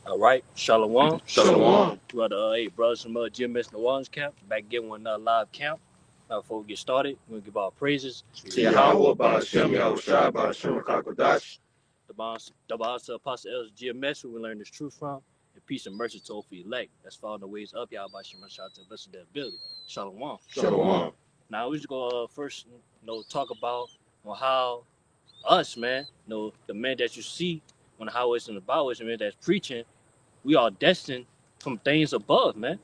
All right, Shalom. Shalom. Brother, hey, brothers from GMS the Ones Camp, back again with another live camp. Before we get started, we're going to give our praises To Yahweh, Ba'ashem, Yahushua, Ba'ashem, Kakodash. the boss to Apostle El's GMS, who we learn this truth from, and peace and mercy to all for elect. That's following the ways up, y'all, by Shema Shah to the best of their ability. Shalom. Shalom. Now, we just going to first, talk about how us, man, the men that you see on the highways and the byways, man, that's preaching, we are destined from things above, man.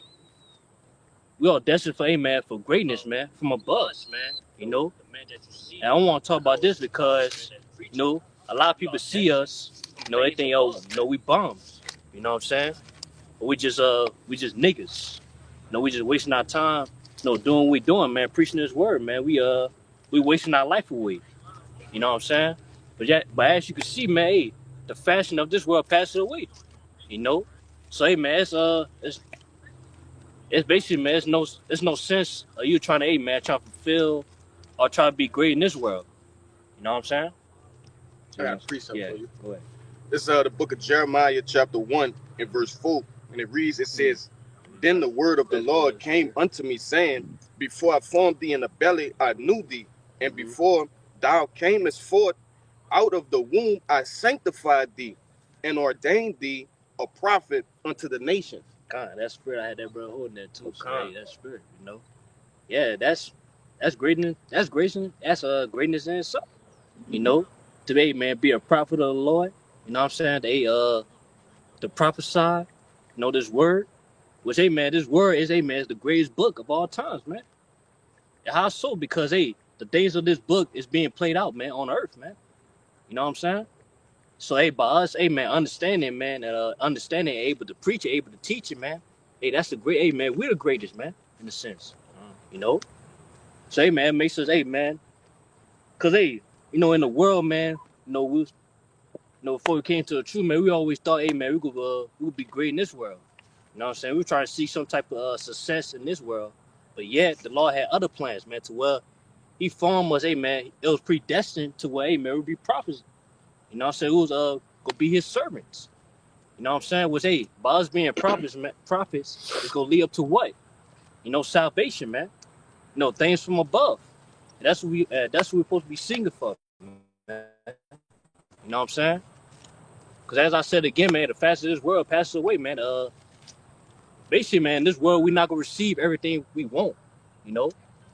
We are destined for for greatness, man, from above, man. And I want to talk about this because, a lot of people see us, they think, we bums. You know what I'm saying? But we just niggas. We just wasting our time, doing what we doing, man, preaching this word, man. We wasting our life away. You know what I'm saying? But as you can see, man, hey, the fashion of this world passes away. You know? So hey, man, it's basically, man, it's no sense of you trying to, hey, man, trying to fulfill or try to be great in this world. You know what I'm saying? I got a precept Yeah, for you. go ahead. This is the book of Jeremiah, chapter 1, and verse 4. And it reads, it says, Then the word of the Lord came unto me, saying, Before I formed thee in the belly, I knew thee. And before thou camest forth out of the womb, I sanctified thee, and ordained thee a prophet unto the nations. God, that spirit, I had that brother holding that too. So, hey, that spirit, Yeah, that's greatness. That's greatness. That's greatness in itself. Today, man, be a prophet of the Lord. You know what I'm saying? The prophesy, this word. Which, hey, man, this word is, is the greatest book of all times, man. And how so? Because, hey, the days of this book is being played out, man, on earth, man. You know what I'm saying? So, hey, by us, hey, man, understanding, man, understanding, able to preach it, able to teach it, man. Hey, that's the great, hey, man, we're the greatest, man, in a sense. You know? So, hey, man, makes us, hey, man, because, hey, in the world, man, before we came to the truth, man, we always thought, hey, man, we could be great in this world. You know what I'm saying? We were trying to see some type of success in this world. But yet, the Lord had other plans, man, to where he formed us, hey, man, it was predestined to where, hey, man, we'd be prophets. You know what I'm saying? It was going to be his servants. You know what I'm saying? Was, hey, by us being prophets, it's going to lead up to what? Salvation, man. Things from above. And that's what we're supposed to be singing for, man. You know what I'm saying? Because as I said again, man, the faster this world passes away, man, basically, man, in this world, we're not going to receive everything we want. Get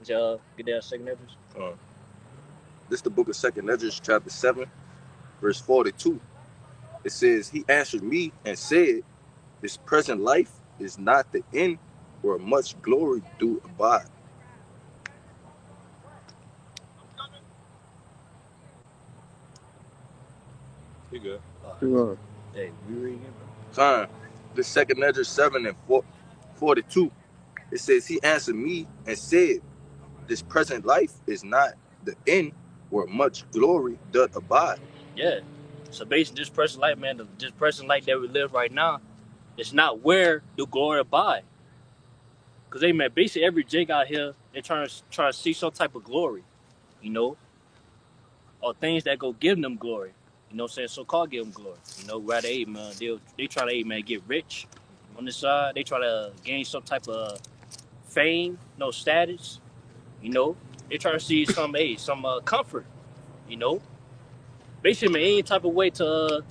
that second episode. This is the book of 2nd Esdras, chapter 7, verse 42. It says, He answered me and said, This present life is not the end, where much glory do abide. You good. Hey, we read again, bro. This 2nd Esdras 7 and 42. It says, He answered me and said, This present life is not the end, where much glory doth abide. Yeah. So basically, this present life, man, this present life that we live right now, it's not where the glory abide. Because, hey, man, basically every Jake out here, they're trying to see some type of glory, or things that go give them glory. You know what I'm saying? So-called give them glory. Rather, hey, man, they try to, hey, man, get rich on this side. They try to gain some type of fame, status. They try to see some, comfort. Basically, man, any type of way to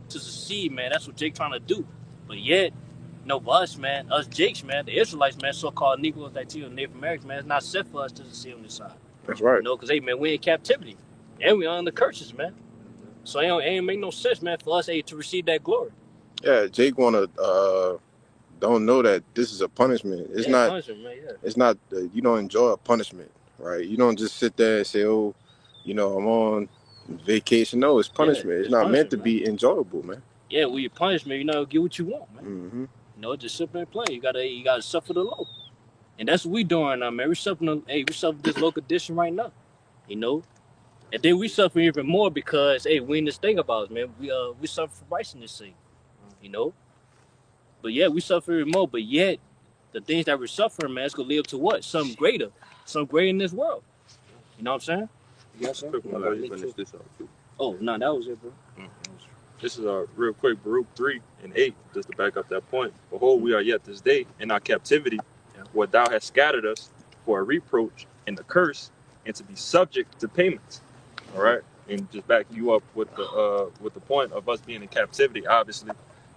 succeed, man. That's what Jake trying to do. But yet, for us, man, us Jakes, man, the Israelites, man, so-called Negroes, Latino, Native Americans, man, it's not set for us to succeed on this side. That's right. Because, hey, man, we in captivity. And we under curses, man. So it ain't make no sense, man, for us, hey, to receive that glory. Yeah, Jake don't know that this is a punishment. It's not punishment, man, yeah. It's not you don't enjoy a punishment, right? You don't just sit there and say, oh, I'm on vacation. No, it's punishment. Yeah, it's not meant to be enjoyable, man. Yeah, when you punishment, get what you want, man. Mm-hmm. Just simple and plain. You gotta suffer the low. And that's what we doing now, man. We suffering this low condition right now. And then we suffer even more because, hey, we in this thing about us, man. We suffer for righteousness' sake. But yeah, we suffer even more. But yet, the things that we're suffering, man, it's gonna live to what? Something greater in this world. You know what I'm saying? You got something? Oh, no, that was it, bro. This is a real quick Baruch 3:8, just to back up that point. Behold, we are yet this day in our captivity, where thou hast scattered us for a reproach and a curse, and to be subject to payments. All right, and just back you up with the point of us being in captivity, obviously,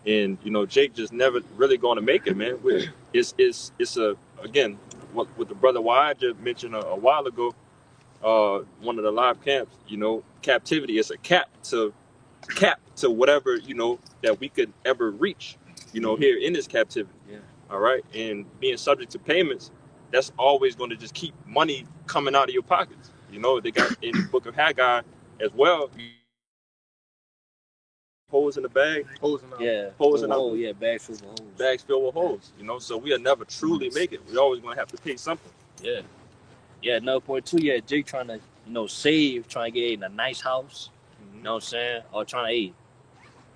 and Jake just never really going to make it, man. It's a again what the brother Wyatt just mentioned a while ago, one of the live camps. Captivity is a cap to whatever that we could ever reach, here in this captivity. Yeah. All right, and being subject to payments, that's always going to just keep money coming out of your pockets. They got in the book of Haggai as well. Holes in the bag. Holes in Holes in the hole. Yeah, bags filled with holes. Bags filled with holes. So we'll never truly make it. We're always going to have to pay something. Yeah. Yeah, another point too. Yeah, Jake trying to save, trying to get in a nice house. You know what I'm saying? Or trying to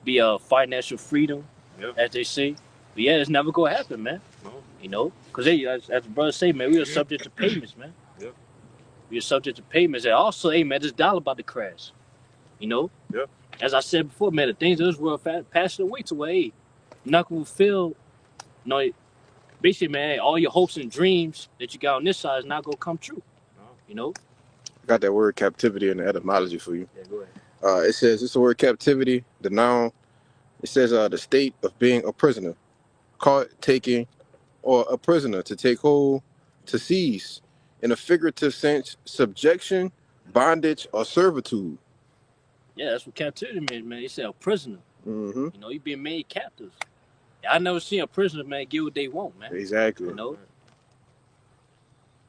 be a financial freedom, as they say. But yeah, it's never gonna happen, man. No. Because as the brother say, man, we are subject to payments, man. Yeah. We are subject to payments, and also, man, this dollar about to crash. Yeah. As I said before, man, the things of this world passing away to where, you're not gonna feel, basically, man, all your hopes and dreams that you got on this side is not gonna come true. No. I got that word captivity in the etymology for you. Yeah, go ahead. It says it's the word captivity, the noun. It says the state of being a prisoner, caught, taken, or a prisoner, to take hold, to seize. In a figurative sense, subjection, bondage, or servitude. Yeah, that's what captivity means, man. He said a prisoner. Mm-hmm. You being made captives. I never seen a prisoner, man, get what they want, man. Exactly.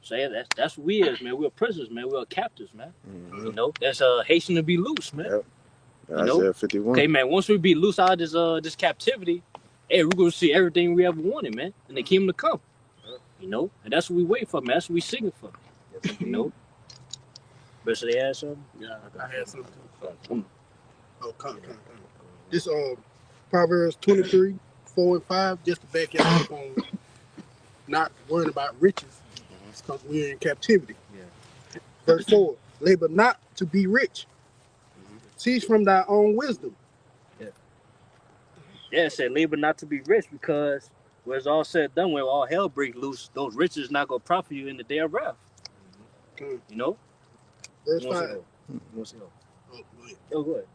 So yeah, that's what we is, man. We're prisoners, man. We're captives, man. Mm-hmm. That's hasten to be loose, man. Yep. Isaiah 51. Okay, man. Once we be loose out of this captivity, hey, we're gonna see everything we ever wanted, man, and the kingdom to come. And that's what we wait for, man. That's what we singing for. But so they had something? Yeah, I had something. Oh, come. This Proverbs 23:4-5, just to back it up on not worrying about riches, because we're in captivity. Yeah. Verse 4: labor not to be rich. Cease from thy own wisdom. Yeah, it said labor not to be rich, because when it's all said and done, when all hell breaks loose, those riches not gonna profit you in the day of wrath. Verse 5. Oh, go ahead.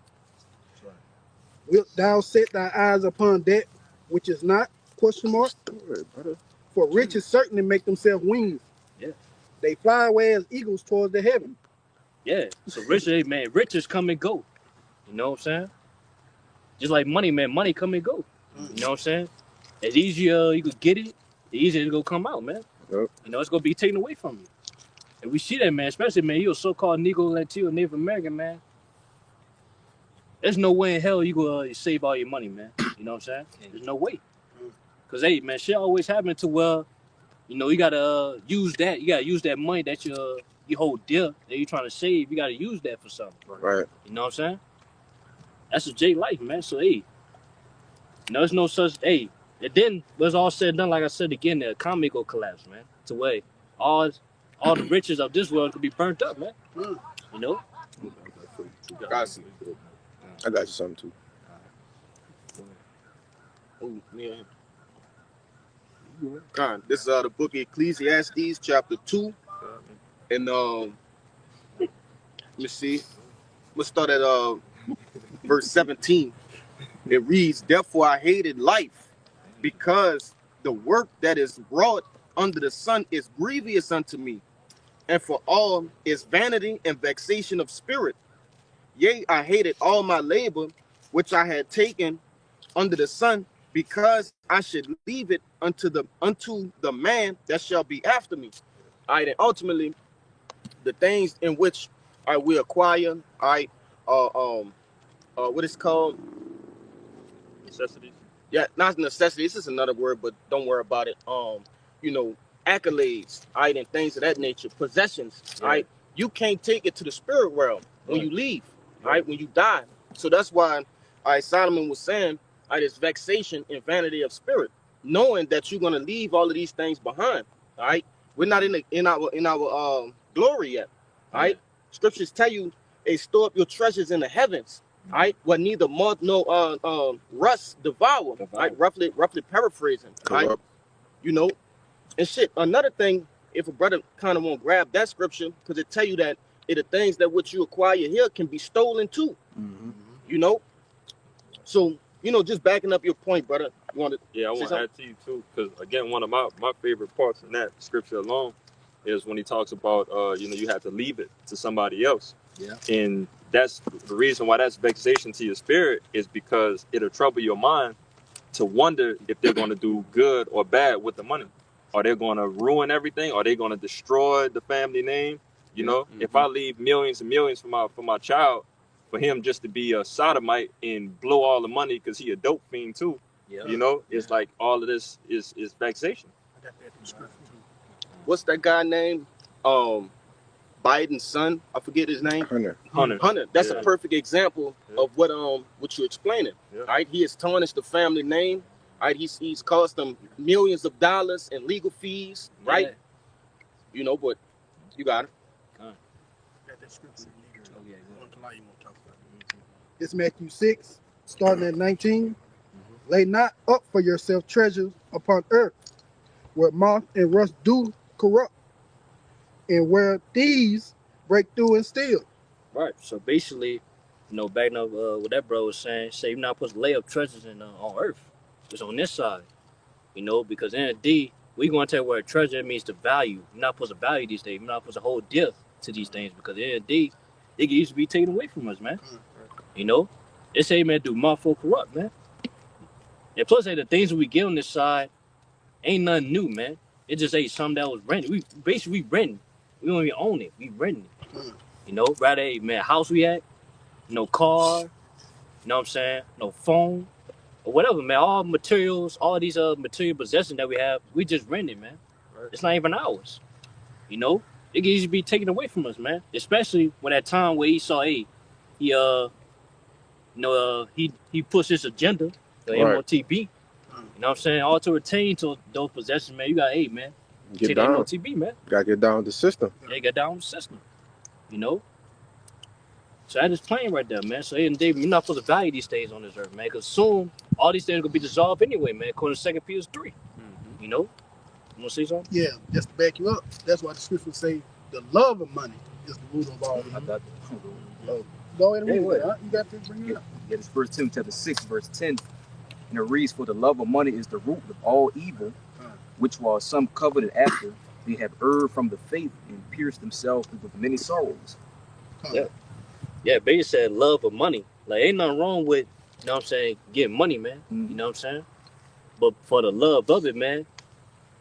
Wilt thou set thy eyes upon that which is not? ? For riches certainly make themselves wings. Yeah. They fly away as eagles towards the heaven. Yeah. So riches, man, riches come and go. You know what I'm saying? Just like money, man, money come and go. You know what I'm saying? As easier you could get it, the easier it's gonna come out, man. Yep. It's gonna be taken away from you. And we see that, man, especially, man, you're a so-called Negro, Latino, Native American, man. There's no way in hell you gonna save all your money, man. You know what I'm saying? There's no way. Cause hey, man, shit always happen to you gotta use that. You gotta use that money that you hold dear, that you're trying to save. You gotta use that for something. Right. You know what I'm saying? That's a J life, man. So hey, there's no such and then when it's all said and done, like I said again, the economy will collapse, man. To where all the riches of this world could be burnt up, man. You know? I got you something too. This is the book of Ecclesiastes, chapter 2. And let me see. Let's start at verse 17. It reads, therefore I hated life, because the work that is wrought under the sun is grievous unto me, and for all is vanity and vexation of spirit. Yea, I hated all my labor which I had taken under the sun, because I should leave it unto the man that shall be after me. And ultimately, the things in which I will acquire, what is called? Necessities. Yeah, not necessity. This is another word, but don't worry about it. Accolades, and things of that nature, possessions, You can't take it to the spirit realm when you leave, when you die. So that's why, Solomon was saying, this vexation and vanity of spirit, knowing that you're gonna leave all of these things behind. We're not in our glory yet. Scriptures tell you, store up your treasures in the heavens. Right? What neither moth nor rust devour. Right? Roughly paraphrasing. Right? Corrupt. You know, and shit. Another thing, if a brother kind of want to grab that scripture, because it tell you that the things that which you acquire here can be stolen too. You know, so just backing up your point, brother. You want to? Yeah, I want to add to you too, because again, one of my favorite parts in that scripture alone is when he talks about you have to leave it to somebody else. Yeah. And that's the reason why that's vexation to your spirit, is because it'll trouble your mind to wonder if they're going to do good or bad with the money. Are they going to ruin everything? Are they going to destroy the family name? You know, if I leave millions and millions for my child, for him just to be a sodomite and blow all the money because he a dope fiend too, it's like all of this is vexation. I got that in scripture too. What's that guy name? Biden's son. I forget his name. Hunter. That's a perfect example of what you're explaining. Yeah. Right? He has tarnished the family name. Right? He's cost them millions of dollars in legal fees. Right? But you got it. Got that scripture in here. Oh, yeah. You want to talk about it. It's Matthew 6, starting at 19. Lay not up for yourself treasures upon earth, where moth and rust do corrupt, and where thieves break through and steal. Right. So basically, backing up what that bro was saying, say you're not supposed to lay up treasures on earth. It's on this side. Because in a D, we going to tell where treasure means the value. You're not supposed to value these things. You're not supposed to hold dear to these things, because in a D, it can easily be taken away from us, man. It say, man, do mouthful corrupt, man. And plus, the things that we get on this side ain't nothing new, man. It just ain't something that was rented. We renting. We don't even own it. We renting it. Rather, man, house we at, no car, you know what I'm saying? No phone, or whatever, man. All materials, all these material possessions that we have, we just renting, man. Right. It's not even ours. It can easily be taken away from us, man. Especially when that time where he saw, he pushed his agenda, the MOTB. You know what I'm saying? All to retain to those possessions, man. You got, man. Get down. MOTB, man. Gotta get down with the system. Yeah, get down with the system. So that is plain right there, man. So and Dave, you're not supposed to value these things on this earth, man. Because soon all these things are gonna be dissolved anyway, man. According to 2 Peter 3. You want to say something? Yeah, just to back you up. That's why the scripture say the love of money is the root of all evil. I thought Go ahead and read it. You got to bring it up. Yeah, it's 1 Timothy chapter 6, verse 10. And it reads, for the love of money is the root of all evil, which while some coveted after, they have erred from the faith and pierced themselves with many sorrows. Yeah, Baby said love of money. Like, ain't nothing wrong with, getting money, man. You know what I'm saying? But for the love of it, man,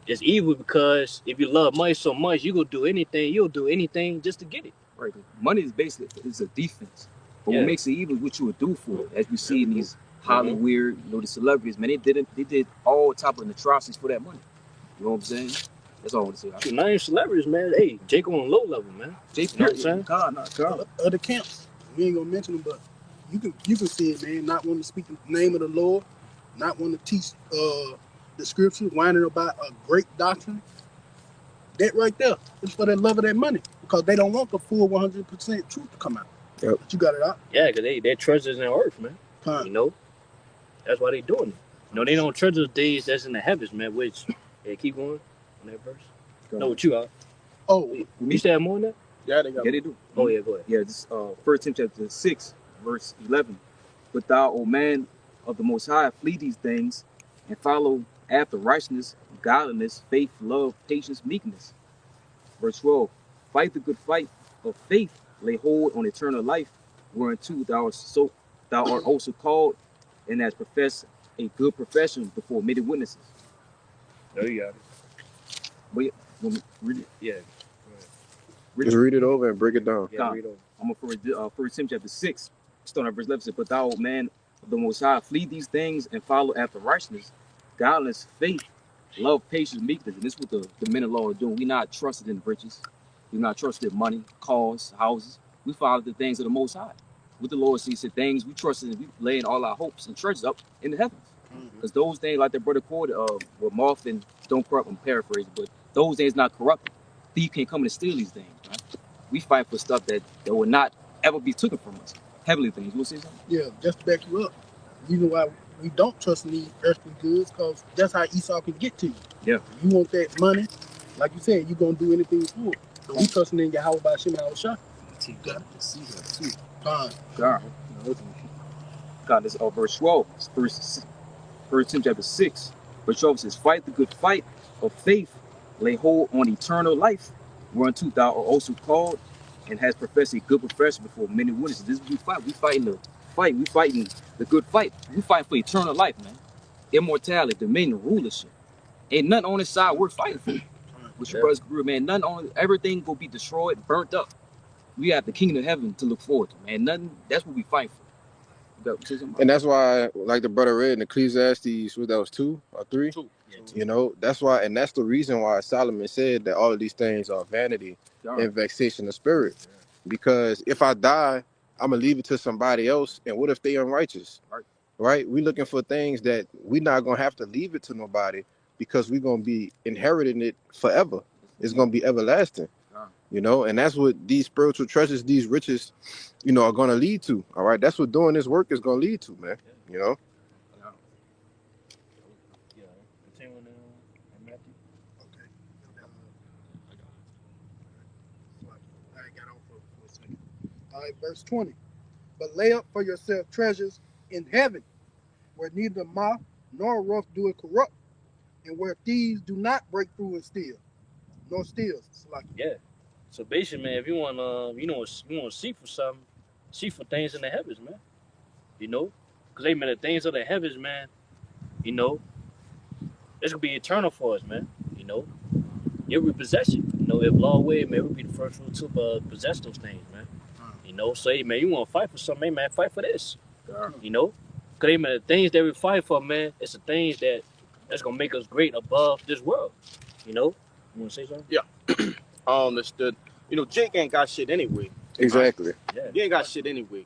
it's evil, because if you love money so much, you'll do anything just to get it. Right. Money is basically a defense. But what makes it evil is what you would do for it. As we see in these Hollywood, the celebrities, man, they did all type of atrocities for that money. You know what I'm saying? That's all I want to say. Not even celebrities, man. Hey, Jake on a low level, man. Jake, you know what I'm saying? Other camps. We ain't gonna mention them, but you can see it, man. Not wanting to speak the name of the Lord, not wanting to teach the scripture, whining about a great doctrine. That right there is for the love of that money, because they don't want the full 100% truth to come out. Yep. But you got it out. Yeah, because they're treasures in earth, man. That's why they doing it. They don't treasure the days that's in the heavens, man. Which, keep going on that verse. No, what you are. Oh, you said more than that? Yeah, they got. Yeah, they do. Oh yeah, go ahead. Yeah, this 1 Timothy chapter 6, verse 11. But thou, O man of the Most High, flee these things and follow after righteousness, godliness, faith, love, patience, meekness. Verse 12. Fight the good fight of faith, lay hold on eternal life, whereunto thou art also called, and hast professed a good profession before many witnesses. There you got it. But want me to read it? Yeah. Just read it over and break it down. Yeah, read over. I'm going to read 1 Timothy chapter 6, starting at verse 11. Says, but thou, O man of the Most High, flee these things and follow after righteousness, godliness, faith, love, patience, meekness. And this is what the men of law are doing. We're not trusted in riches. We're not trusted in money, cars, houses. We follow the things of the Most High. What the Lord says, things we trust in, we laying all our hopes and treasures up in the heavens. Because those things, like their brother quoted, were moth and don't corrupt, I'm paraphrasing, but those things not corrupt. Thief can't come in and steal these things, right? We fight for stuff that will not ever be taken from us. heavenly things. You want to say something? Yeah, just to back you up. The reason why we don't trust in these earthly goods, because that's how Esau can get to you. Yeah. You want that money, like you said, you're going to do anything for it. So we trusting in Yahweh by Shem Shah. Got to see that too. God. God, this verse 12, First Timothy chapter 6, verse 12 says, "Fight the good fight of faith, lay hold on eternal life, whereunto thou art also called, and has professed a good profession before many witnesses." This is what we fight. We fighting the fight. We fighting the good fight. We fighting for eternal life, man. Immortality, dominion, rulership. Ain't nothing on this side worth fighting for. With your brothers, man, nothing on everything will be destroyed, burnt up. We have the kingdom of heaven to look forward to, man. Nothing. That's what we fight for. And that's why, like the brother read in Ecclesiastes, what that was 2 or 3? 2. You know, that's why, and that's the reason why Solomon said that all of these things are vanity and vexation of spirit. Because if I die, I'm gonna leave it to somebody else. And what if they unrighteous? Right? We looking for things that we not gonna have to leave it to nobody, because we're gonna be inheriting it forever. It's gonna be everlasting. You know, and that's what these spiritual treasures, these riches, you know, are gonna lead to. All right, that's what doing this work is gonna lead to, man. You know. Okay. I got on for a second. All right, verse 20. But lay up for yourself treasures in heaven, where neither moth nor rust do it corrupt, and where thieves do not break through and steal, nor steals. Yeah. So basically, man, if you want you want to seek for something, seek for things in the heavens, man. You know, because man, the things of the heavens, man. You know, it's gonna be eternal for us, man. You know, it will possess you. You know, if law way, man, we'll be the first one to possess those things, man. You know, so hey, man, you want to fight for something, hey, man, fight for this. You know, because hey, man, the things that we fight for, man, it's the things that's gonna make us great above this world. You know, you want to say something? Yeah. Understood. You know, Jake ain't got shit anyway. Exactly. Right? Yeah. He ain't got shit anyway.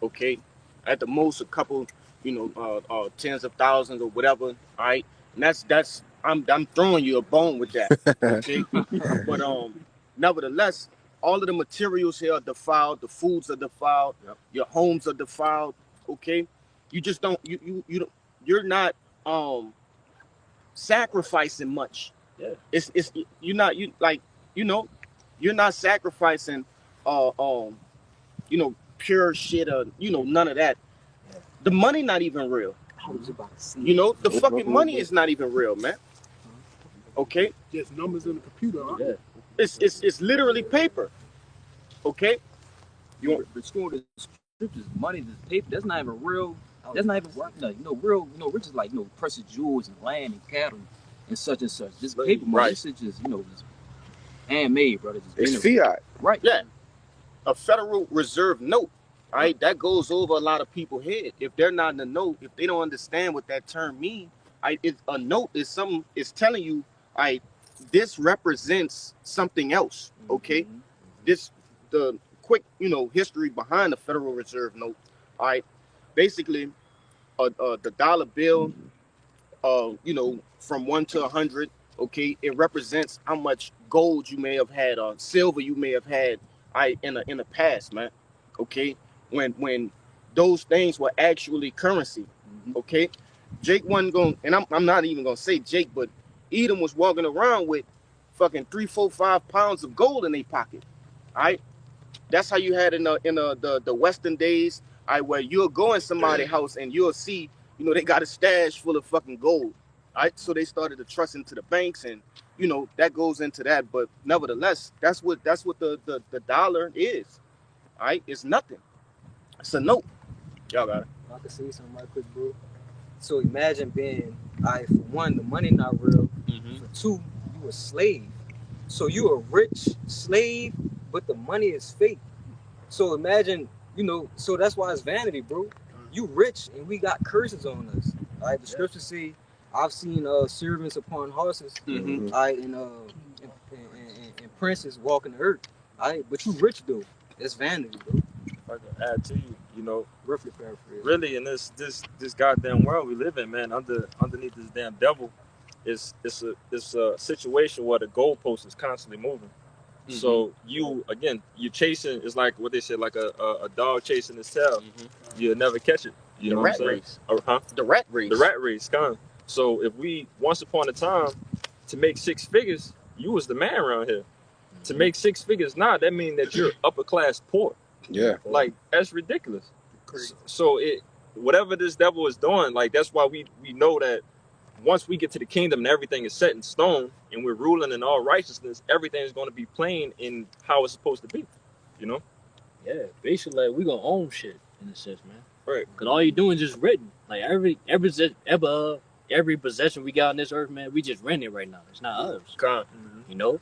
Okay. At the most, a couple, you know, tens of thousands or whatever. All right. And that's I'm throwing you a bone with that. Okay. But nevertheless, all of the materials here are defiled. The foods are defiled. Yep. Your homes are defiled. Okay. You just don't. You're not sacrificing much. Yeah. It's you're not you're not sacrificing pure shit or none of that. The money not even real. The fucking money is not even real, man. Okay? Just numbers in the computer, huh? Yeah. It's literally paper. Okay? You want the school the scriptures, money, the paper, that's not even real. That's not even worth nothing. Real, riches like precious jewels and land and cattle and such and such. This paper money, right. This is just, just handmade, brother. It's fiat. Right. Yeah. A Federal Reserve note. All right, that goes over a lot of people's head. If they're not in the know, if they don't understand what that term means, a note is something. It's telling you, this represents something else. Okay, the quick, history behind the Federal Reserve note. All right, basically, the dollar bill, from 1 to 100. Okay, it represents how much gold you may have had or silver you may have had, in the past, man. Okay, when those things were actually currency. Okay, Jake wasn't going, and I'm not even gonna say Jake, but Edom was walking around with fucking 3, 4, 5 pounds of gold in their pocket. All right, that's how you had in the Western days. Where you'll go in somebody's house and you'll see, they got a stash full of fucking gold. All right, so they started to trust into the banks, and that goes into that. But nevertheless, that's what the dollar is. All right, it's nothing. It's a note. Y'all got it. I can say something right quick, bro. So imagine being, for one, the money not real. For two, you a slave. So you a rich slave, but the money is fake. So imagine, so that's why it's vanity, bro. You rich and we got curses on us. All right, the scriptures say, I've seen servants upon horses, and princes walking the earth. All right, but you rich though. It's vanity, bro. If I can add to you, roughly paraphrase. Really in this goddamn world we live in, man, underneath this damn devil, it's a situation where the goalpost is constantly moving. So you chasing is like what they said, like a dog chasing his tail. You'll never catch it. You know what I'm saying? Race. Huh? The rat race. The rat race, kind of. So if we once upon a time to make 6 figures, you was the man around here. To make 6 figures now, that means that you're upper class poor. Yeah. Like that's ridiculous. So it whatever this devil is doing, like that's why we know that once we get to the kingdom and everything is set in stone and we're ruling in all righteousness, everything is going to be plain in how it's supposed to be. You know? Yeah, basically, like, we gonna own shit in a sense, man. Right. Cause all you doing is just written. Like every possession we got on this earth, man, we just rent it right now. It's not ours. You know?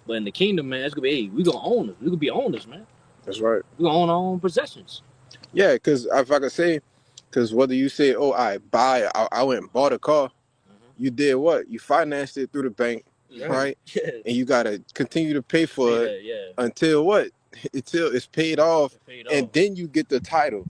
But in the kingdom, man, it's gonna be, hey, we gonna own it. We gonna be owners, man. That's right. We gonna own our own possessions. Yeah, because if I could say, because whether you say, oh, I went and bought a car, you did what? You financed it through the bank, right? Yeah. And you got to continue to pay for it until what? Until it's paid off, and then you get the title.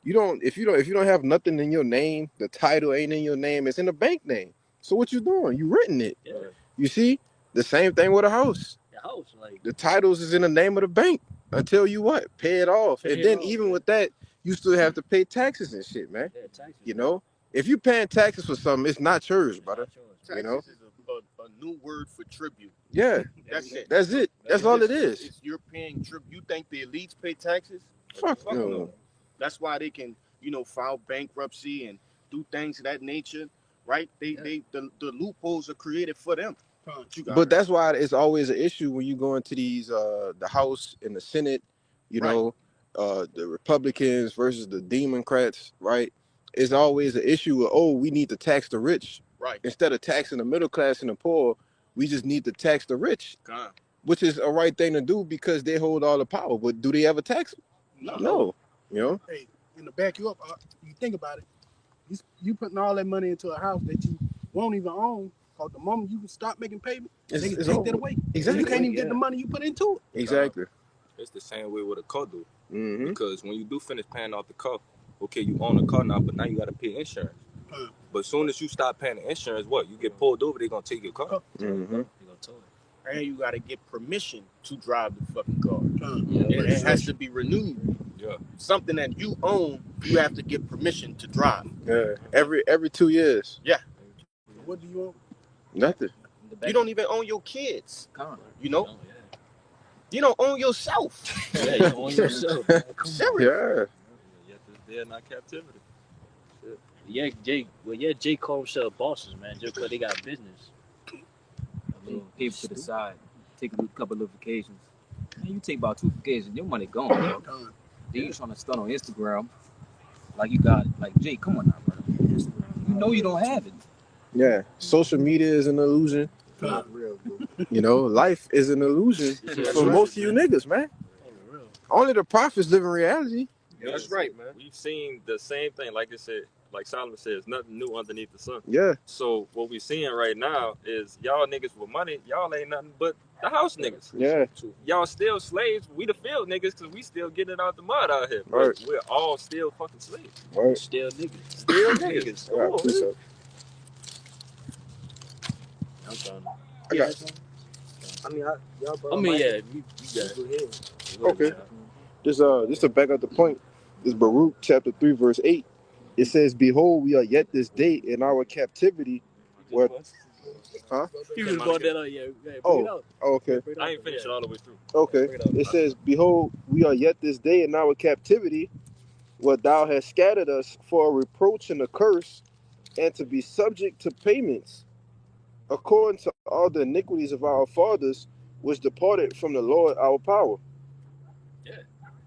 You don't if you don't have nothing in your name, the title ain't in your name, it's in the bank name. So what you doing? You written it. Yeah. You see? The same thing with a house. The house, like, the titles is in the name of the bank until you what? Pay it off. And then even with that, you still have to pay taxes and shit, man. yeah, taxes. You know? If you paying taxes for something, it's not yours, brother. Taxes You know? is a new word for tribute. Yeah. That's it. That's it. That's all it is. You're paying tribute. You think the elites pay taxes? Fuck no. That's why they can, file bankruptcy and do things of that nature, right? The loopholes are created for them. But that's why it's always an issue when you go into these the House and the Senate, know, the Republicans versus the Democrats, right? It's always an issue of, oh, we need to tax the rich. Right. Instead of taxing the middle class and the poor, we just need to tax the rich. Which is a right thing to do because they hold all the power. But do they ever tax them? No. You know? Hey, and to back you up, you think about it, you putting all that money into a house that you won't even own. Cause the moment you can stop making payments, they can take that away. Exactly. You can't even get the money you put into it. Exactly. It's the same way with a car, though. Because when you do finish paying off the car, okay, you own a car now, but now you got to pay insurance. But as soon as you stop paying the insurance, what? You get pulled over, they're going to take your car. And you got to get permission to drive the fucking car. It has to be renewed. Yeah. Something that you own, you have to get permission to drive. Yeah. Every 2 years. Yeah. What do you own? Nothing. You don't even own your kids. You know? Oh, yeah. You don't own yourself. Yeah, you own yourself. Yeah. Yet they're not captivity. Yeah, Jay call himself bosses, man, just because they got business. A little paper to the side, take a couple of vacations. Man, you take about 2 vacations, your money gone, bro. Then you trying to stunt on Instagram like you got it. Like, Jay, come on now, bro. You know you don't have it. Yeah. Social media is an illusion. Not real, bro. You know, life is an illusion for most of you niggas, man. Only the prophets live in reality. Yeah, that's right, man. We've seen the same thing, like I said, like Solomon says, nothing new underneath the sun. Yeah. So what we're seeing right now is y'all niggas with money, y'all ain't nothing but the house niggas. Yeah. Y'all still slaves. We the field niggas because we still getting it out the mud out here. Right. We're all still fucking slaves. Right. Still niggas. Still niggas. I got this up. I'm trying to. I got. I mean, y'all brought I mean, my- yeah, you got it. Go ahead. Okay. Just to back up the point, this Baruch chapter 3 verse 8. It says, "Behold, we are yet this day in our captivity." What? Huh? You just brought that up, yeah. Oh, okay. I ain't finished it all the way through. Okay. It says, "Behold, we are yet this day in our captivity, where thou hast scattered us for a reproach and a curse, and to be subject to payments, according to all the iniquities of our fathers, which departed from the Lord our power."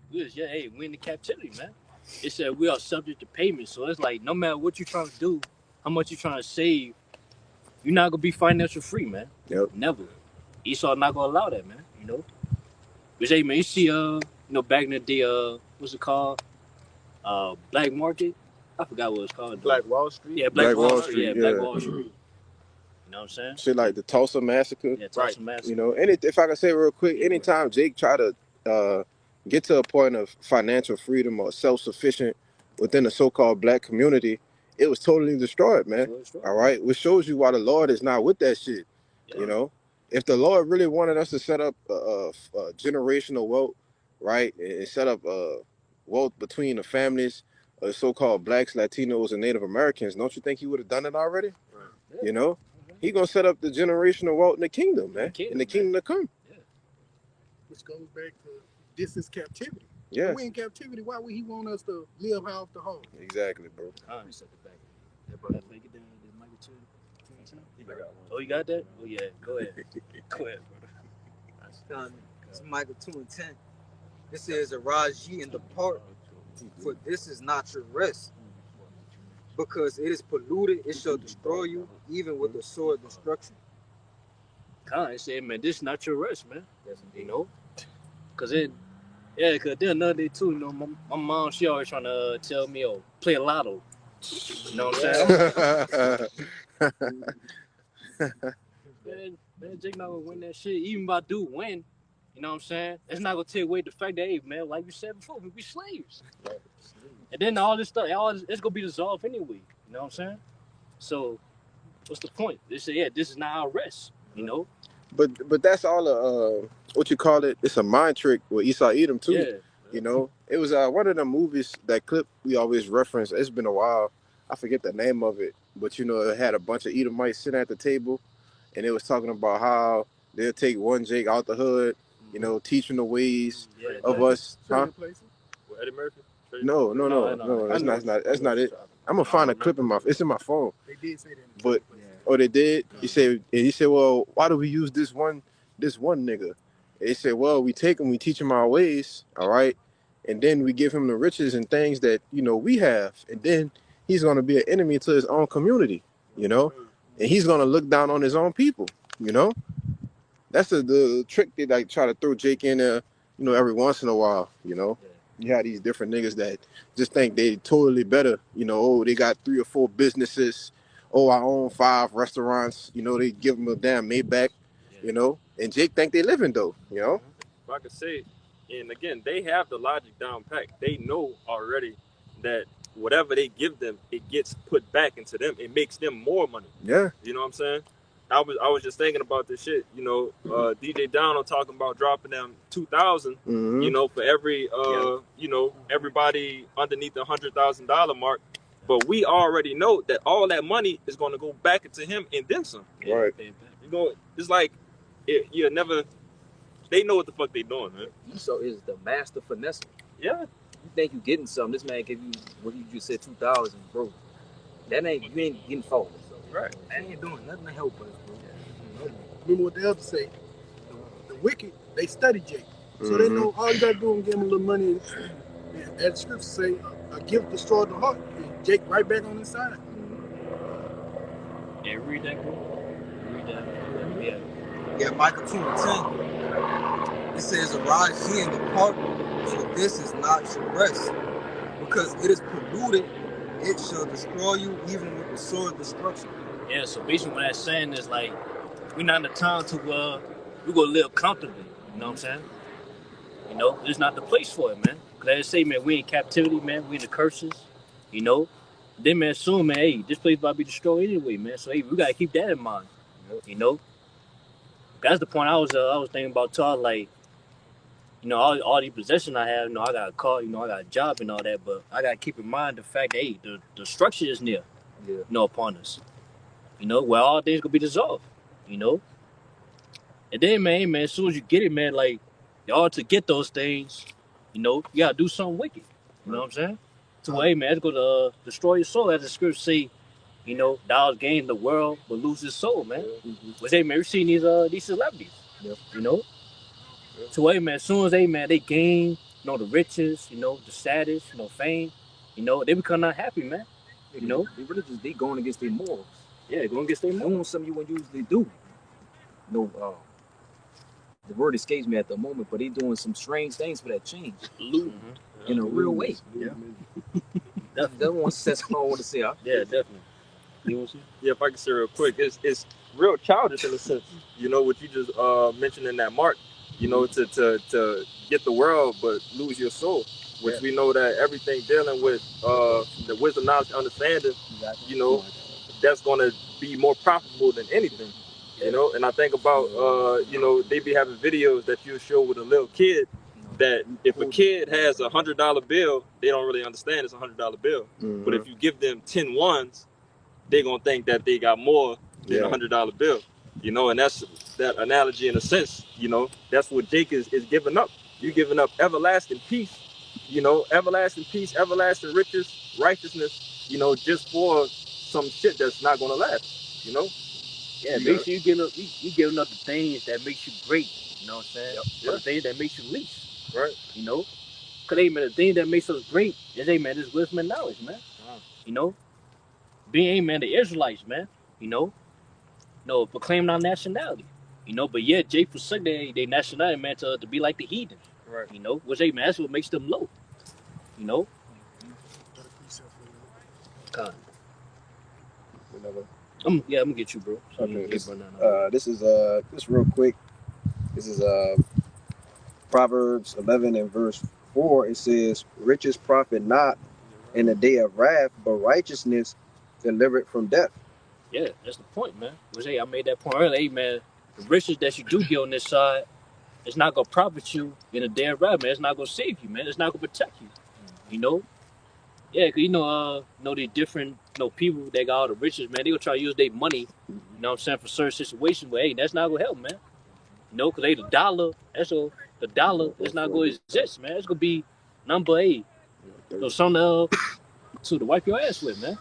Yeah, hey, we in the captivity, man. It said we are subject to payment, so it's like no matter what you're trying to do, how much you're trying to save, you're not gonna be financial free, man. Yep. Never. Esau not gonna allow that, man. You know. But hey, man, you see, back in the day, what's it called? Black market. I forgot what it's called. Black Wall Street. Yeah, Black Wall Street. Yeah, Black Wall Street. You know what I'm saying? Shit like the Tulsa massacre. Yeah, Tulsa massacre. You know, if I can say real quick, anytime Jake try to get to a point of financial freedom or self-sufficient within the so-called black community, it was totally destroyed, man. All right, which shows you why the Lord is not with that shit. Yeah. You know, if the Lord really wanted us to set up a generational wealth, right, and set up wealth between the families of so-called blacks, Latinos, and Native Americans, don't you think he would have done it already? Right. Yeah. You know, he gonna set up the generational wealth in the kingdom, man, in the kingdom to come. Yeah. Which goes back to this is captivity. Yeah, If we in captivity, why would he want us to live high off the hog? exactly, bro. Reset the back. Yeah, bro. Make it down. This Michael 2:10. Oh, you got that? Oh yeah. Go ahead. Go ahead, bro. It's Michael 2:10. It says, "Arise ye and depart, for this is not your rest. Because it is polluted, it shall destroy you, even with the sword of destruction." Khan said, man, this is not your rest, man. Yes, You know, cause then another day too. You know, my mom, she always trying to tell me, oh, play a lotto. You know what I'm saying? Man, Jake not gonna win that shit. Even if I do win, you know what I'm saying? It's not gonna take away the fact that, hey, man, like we said before, we be slaves. And then all this stuff, it's gonna be dissolved anyway. You know what I'm saying? So, what's the point? They say, yeah, this is not our rest. You know? But that's all what you call it? It's a mind trick with Esau Edom too. Yeah. You know, it was one of the movies, that clip we always reference. It's been a while. I forget the name of it, but you know, it had a bunch of Edomites sitting at the table, and it was talking about how they'll take one Jake out the hood, you know, teaching the ways of us. Huh? With Eddie Murphy? No, that's not it. I'm gonna find a clip it's in my phone. They did say that. But oh, they did. He said, well, why do we use this one nigga? They said, well, we take him, we teach him our ways, all right, and then we give him the riches and things that, you know, we have, and then he's gonna be an enemy to his own community, you know, and he's gonna look down on his own people, you know. That's the trick they like try to throw Jake in there, you know, every once in a while, you know. You have these different niggas that just think they totally better, you know. Oh, they got 3 or 4 businesses. Oh, I own 5 restaurants. You know, they give them a damn Maybach, you know. And Jake think they living though, you know. If I could say, and again, they have the logic down pat. They know already that whatever they give them, it gets put back into them. It makes them more money. Yeah. You know what I'm saying? I was just thinking about this shit. You know, DJ Down talking about dropping them 2,000. You know, for every you know, everybody underneath the $100,000 mark. But we already know that all that money is going to go back into him and then some. Right. You know, it's like you never. They know what the fuck they doing, man. Esau is the master finesse. Yeah. You think you getting something? This man give you what you just said, 2,000, bro. You ain't getting forward. Right. I ain't doing nothing to help us, bro. Remember what the elders say? The wicked, they study Jake. So they know all you gotta do is give them a little money. And as the scriptures say, a gift destroyed the heart. And Jake right back on his side. Yeah, read that, bro. Read that. Yeah, Michael 2:10. It says, "Arise ye and depart, for this is not your rest. Because it is polluted, it shall destroy you, even with the sword of destruction." Yeah, so basically what that's saying is like, we're not in the time to we gonna live comfortably. You know what I'm saying? You know, it's not the place for it, man. Cause as I say, man, we in captivity, man. We in the curses. You know. Then, man, soon, man, hey, this place about to be destroyed anyway, man. So hey, we gotta keep that in mind. You know. That's the point I was thinking about talking, like, you know, all these possessions I have, you know, I got a car, you know, I got a job and all that, but I gotta keep in mind the fact that, hey, the structure is near, you know, upon us. You know, where all things gonna be dissolved, you know. And then, man, as soon as you get it, man, like, y'all to get those things, you know, you gotta do something wicked. You know what I'm saying? So, hey, man, it's gonna destroy your soul, as the scripture say. You know, dollars gain the world but lose his soul, man. But hey, man, we seen these celebrities, you know. So, hey, man, as soon as they gain, you know, the riches, you know, the status, you know, fame, you know, they become not happy, man. You know, the religions, they going against their morals. Yeah, going against their morals. Doing something you wouldn't usually do. You know, the word escapes me at the moment, but they doing some strange things for that change. In a real way. Yeah. That's one sense I want to say. Huh? Yeah, definitely. Yeah, if I can say real quick, it's real childish in a sense. You know what you just mentioned in that mark. You know, to get the world but lose your soul, which we know that everything dealing with the wisdom, knowledge, understanding. You know, that's going to be more profitable than anything. You know, and I think about you know, they be having videos that you show with a little kid that if a kid has $100 bill, they don't really understand it's $100 bill. But if you give them 10 ones, they're gonna think that they got more than $100 bill. You know, and that's that analogy in a sense, you know, that's what Jake is giving up. You giving up everlasting peace, you know, everlasting peace, everlasting riches, righteousness, you know, just for some shit that's not gonna last, you know? Yeah, basically you giving up the things that makes you great. You know what I'm saying? Yep. Or the things that makes you least. Right. You know? Cause hey man, the thing that makes us great is hey man, this wisdom and knowledge, man. You know? Being hey man, the Israelites, man. You know? No, proclaiming our nationality. You know, but yeah, Jay forsook their nationality, man, to be like the heathen. Right. You know, which hey man, that's what makes them low. You know? God. I'm gonna get you, bro. So Okay, this is real quick. This is Proverbs 11 and verse 4. It says, "Riches profit not in the day of wrath, but righteousness delivered from death." Yeah, that's the point, man. Which hey, I made that point earlier. Hey man, the riches that you do get on this side, it's not gonna profit you in a day of wrath, man. It's not gonna save you, man. It's not gonna protect you. You know? Yeah, cause the different, people that got all the riches, man. They gonna try to use their money, you know what I'm saying, for certain situations. But hey, that's not gonna help, man. You know, cause hey, the dollar, the dollar is not gonna exist, man. It's gonna be number 8. So something to wipe your ass with, man.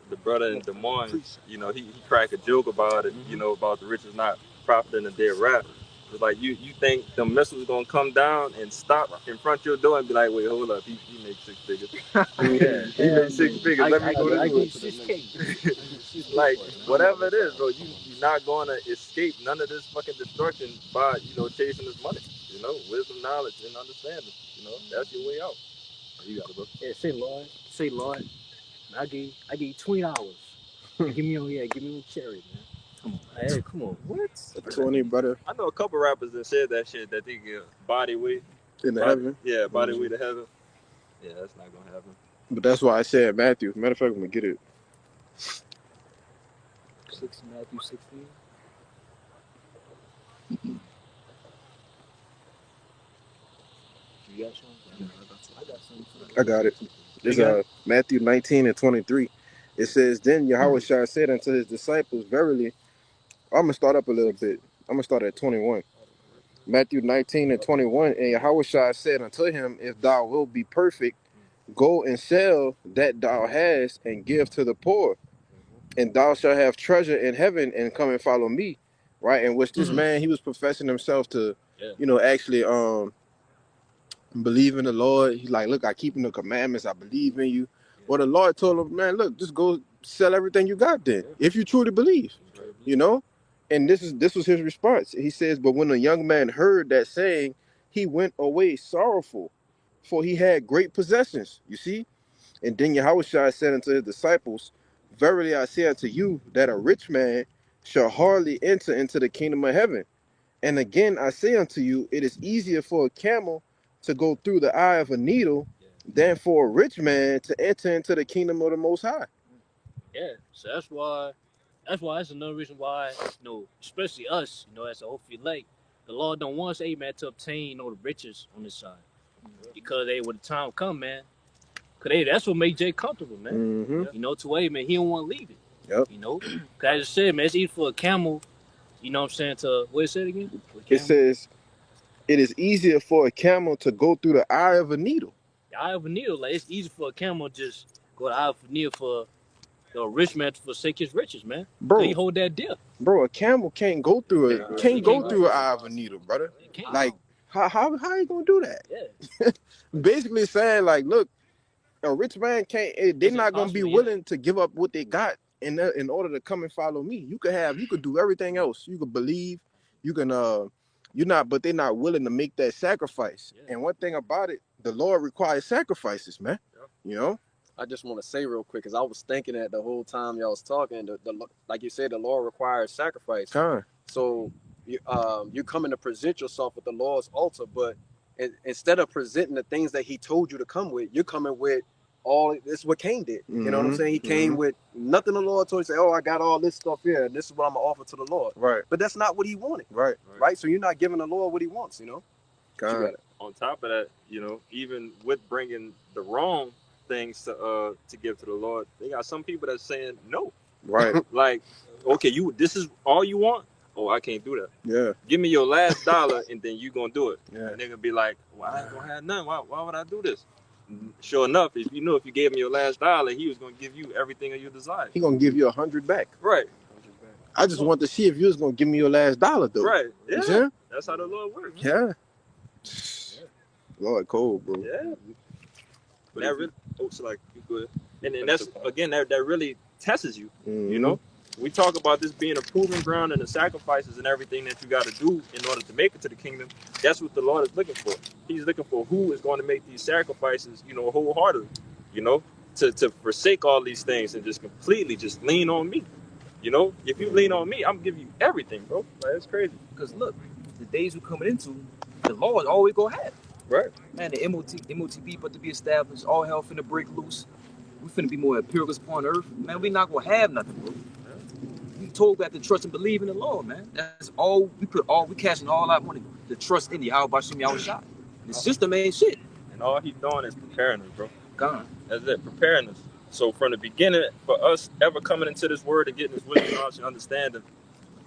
The brother in Des Moines, you know, he cracked a joke about it, you know, about the riches not profiting in their rap. It's like you think the missiles gonna come down and stop in front of your door and be like, wait, hold up, he made 6 figures. Yeah, he made 6 figures. Let me go I to get 6K. like whatever it is, bro. You're not gonna escape none of this fucking destruction by chasing this money. You know, wisdom, knowledge, and understanding. You know, that's your way out. You got it, bro. Yeah, say Lord. I give you $20. Give me a cherry, man. Come on, hey, come on. What? 20, brother, I know a couple rappers that said that shit that they give body weight. in the heaven. Yeah, body weight to heaven. Yeah, that's not gonna happen. But that's why I said Matthew. Matter of fact, I'm gonna get it. 6 Matthew 16. You got something? I got something. I got it. It's Matthew 19 and 23. It says, "Then Yahushua said unto his disciples, Verily," I'm gonna start up a little bit. I'm gonna start at 21. Matthew 19 and 21. "And Yahushua said unto him, If thou wilt be perfect, go and sell that thou hast and give to the poor, and thou shalt have treasure in heaven, and come and follow me." Right? In which this man, he was professing himself to, actually believe in the Lord. He's like, "Look, I keep the commandments. I believe in you." Well, the Lord told him, "Man, look, just go sell everything you got then, if you truly believe." You know? And this was his response. He says, "But when the young man heard that saying, he went away sorrowful, for he had great possessions." You see? And then Yahushua said unto his disciples, "Verily I say unto you, that a rich man shall hardly enter into the kingdom of heaven. And again I say unto you, it is easier for a camel to go through the eye of a needle than for a rich man to enter into the kingdom of the Most High." Yeah, so that's another reason why, especially us, as a hopefully elect, the Lord don't want us, hey man, to obtain the riches on this side. Because hey, when the time come, man, cause hey, that's what made Jay comfortable, man. To man, he don't want to leave it. Yep. Cause I just said, man, it's easy for a camel, what I'm saying, to what it said again? It says, "It is easier for a camel to go through the eye of a needle." The eye of a needle, like it's easy for a camel to just go to the eye of a needle for a rich man to forsake his riches, man. Bro, he hold that deal. Bro, a camel can't go through it. Can't go through an eye of a needle, brother. Like, how you gonna do that? Yeah. Basically saying, like, look, a rich man can't. They're not gonna be willing to give up what they got in order to come and follow me. You could do everything else. You could believe. You can but they're not willing to make that sacrifice. Yeah. And one thing about it, the Lord requires sacrifices, man. Yeah. You know. I just want to say real quick, because I was thinking that the whole time y'all was talking, like you said, the Lord requires sacrifice. So you're coming to present yourself at the Lord's altar, but instead of presenting the things that he told you to come with, you're coming with all. This is what Cain did. You know what I'm saying? He came with nothing. The Lord told him, say, "Oh, I got all this stuff here, and this is what I'm gonna offer to the Lord." Right. But that's not what he wanted. Right. Right. So you're not giving the Lord what he wants. You know. On top of that, even with bringing the wrong things to give to the Lord, they got some people that's saying no. Right. Like, okay, this is all you want? Oh, I can't do that. Yeah. Give me your last dollar and then you gonna do it. Yeah. And they're gonna be like, well, I ain't gonna have nothing. Why would I do this? Sure enough, if you gave him your last dollar, he was gonna give you everything of your desire. He gonna give you 100 back. Right. I just want to see if you was gonna give me your last dollar though. Right. Yeah. You see? That's how the Lord works. Yeah. Lord cold, bro. Yeah. But that really, so like, you good. And that's, again, that really tests you, you know? We talk about this being a proving ground and the sacrifices and everything that you got to do in order to make it to the kingdom. That's what the Lord is looking for. He's looking for who is going to make these sacrifices, wholeheartedly, to forsake all these things and just completely just lean on me. If you lean on me, I'm going to give you everything, bro. Like, that's crazy. Because look, the days we're coming into, the Lord always go ahead. Right. Man, the MOTB about to be established, all hell finna break loose. We finna be more empiricals upon earth. Man, we not gonna have nothing, bro. We told we have to trust and believe in the Lord, man. That's all we cashing all our money to trust in Yahweh Bashim Yahushua. The system ain't shit. And all he's doing is preparing us, bro. Gone. That's it, preparing us. So from the beginning, for us ever coming into this word and getting this wisdom, knowledge, and understanding,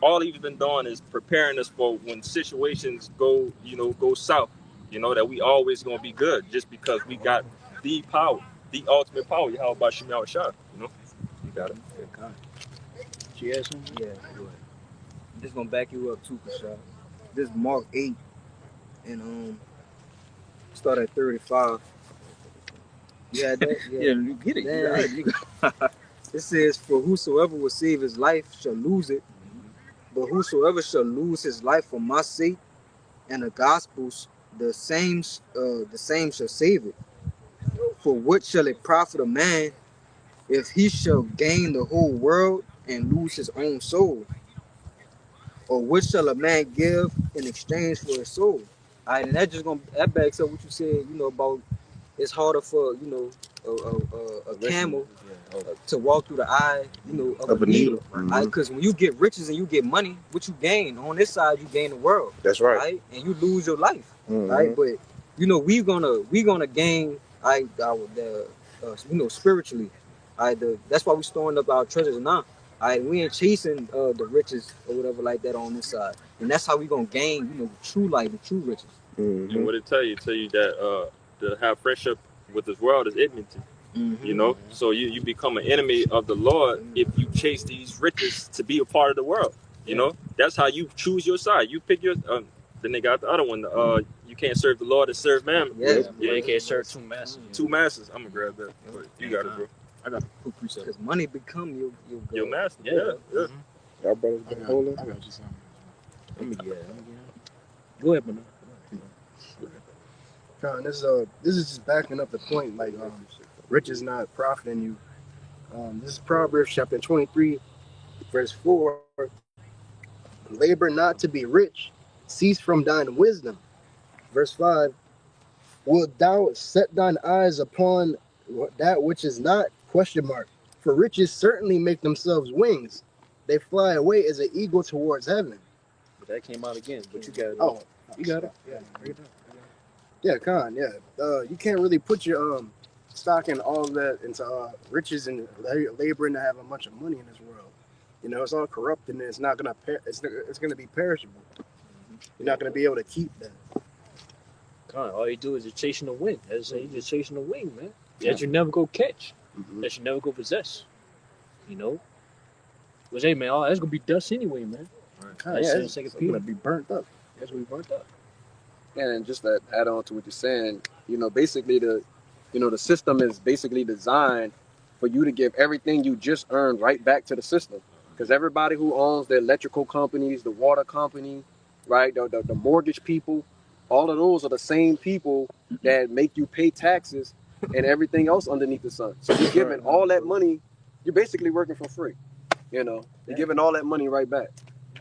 all he's been doing is preparing us for when situations go south. That we always gonna be good just because we got the power, the ultimate power. How about Shema Shah? You got it. She has something? Yeah, go ahead. I'm just gonna back you up too, Kasha. This Mark 8 and start at 35. You had that? Yeah, you get it. Yeah. It says, "For whosoever will save his life shall lose it, but whosoever shall lose his life for my sake and the gospel's, the same shall save it. For what shall it profit a man if he shall gain the whole world and lose his own soul? Or what shall a man give in exchange for his soul?" All right, and that backs up what you said, about it's harder for a camel to walk through the eye, of a needle. Right? Because when you get riches and you get money, what you gain on this side, you gain the world. That's right. Right? And you lose your life. Right? But we're gonna gain spiritually. That's why we're storing up our treasures now. We ain't chasing the riches or whatever like that on this side. And that's how we gonna gain, the true life, the true riches. And what it tell you that to have friendship with this world is enmity. So you become an enemy of the Lord if you chase these riches to be a part of the world. That's how you choose your side. You pick your then they got the other one. You can't serve the Lord and serve man. Yeah, you can't serve two masters. Two masters. I'm gonna grab that. But you got it, bro. I got a precept. Because money become your master. Yeah. Y'all brothers been holding. I got you something. Let me get Go ahead, man. John, this is just backing up the point. Like, rich is not profiting you. This is Proverbs chapter 23, verse 4. Labor not to be rich, cease from thine wisdom. Verse 5. Wilt thou set thine eyes upon that which is not? Question mark. For riches certainly make themselves wings. They fly away as an eagle towards heaven. But that came out again. But you got it. Oh, you got it. Yeah, Khan. Yeah. You can't really put your stock in all of that into riches and laboring to have a bunch of money in this world. It's all corrupt and it's not gonna. It's gonna be perishable. You're not gonna be able to keep that. Khan, all you do is just chasing the wind. That's you're just chasing the wing, man. That you never go catch. That you never go possess. Which, hey, man, that's gonna be dust anyway, man. Right. It's gonna be burnt up. That's gonna be burnt up. And just to add on to what you're saying, basically the system is basically designed for you to give everything you just earned right back to the system. Because everybody who owns the electrical companies, the water company, right, the mortgage people, all of those are the same people that make you pay taxes and everything else underneath the sun. So you're giving all that money, you're basically working for free. You're giving all that money right back.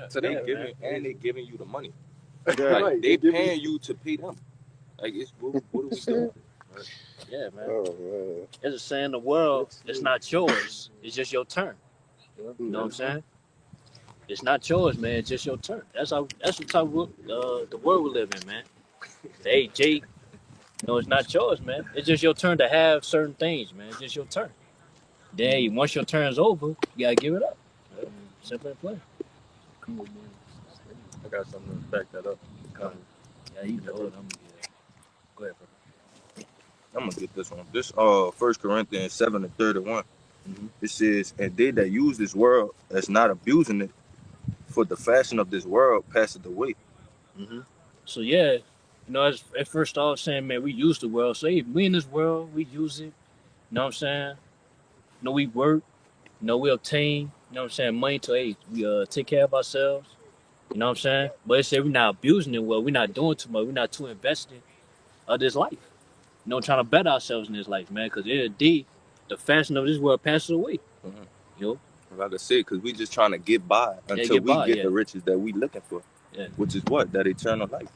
So they giving you the money. Right. They paying you to pay them. Like, what are we doing? Yeah, man. Oh man. It's a saying the world, it's not yours. It's just your turn. Yep. You know what I'm saying? It's not yours, man. It's just your turn. That's how. That's the type of the world we live in, man. Hey, Jake. No, it's not yours, man. It's just your turn to have certain things, man. It's just your turn. Then once your turn's over, you gotta give it up. Simple and plain. I got something to back that up. Yeah, you know it. Go ahead, bro. I'm gonna get this one. This 1 Corinthians 7:31. Mhm. It says, and they that use this world as not abusing it, for the fashion of this world passeth away. Mm-hmm. So yeah, as at first off saying, man, we use the world. So hey, we in this world, we use it. You know what I'm saying? We work. We obtain. You know what I'm saying? Money to we take care of ourselves. You know what I'm saying? But it say we're not abusing it well. We're not doing too much. We're not too invested of this life. Trying to better ourselves in this life, man. Because the fashion of this world passes away. Mhm. You know? Like I said, because we just trying to get by until get we by, get yeah. the riches that we looking for, Yeah. which is what? That eternal life.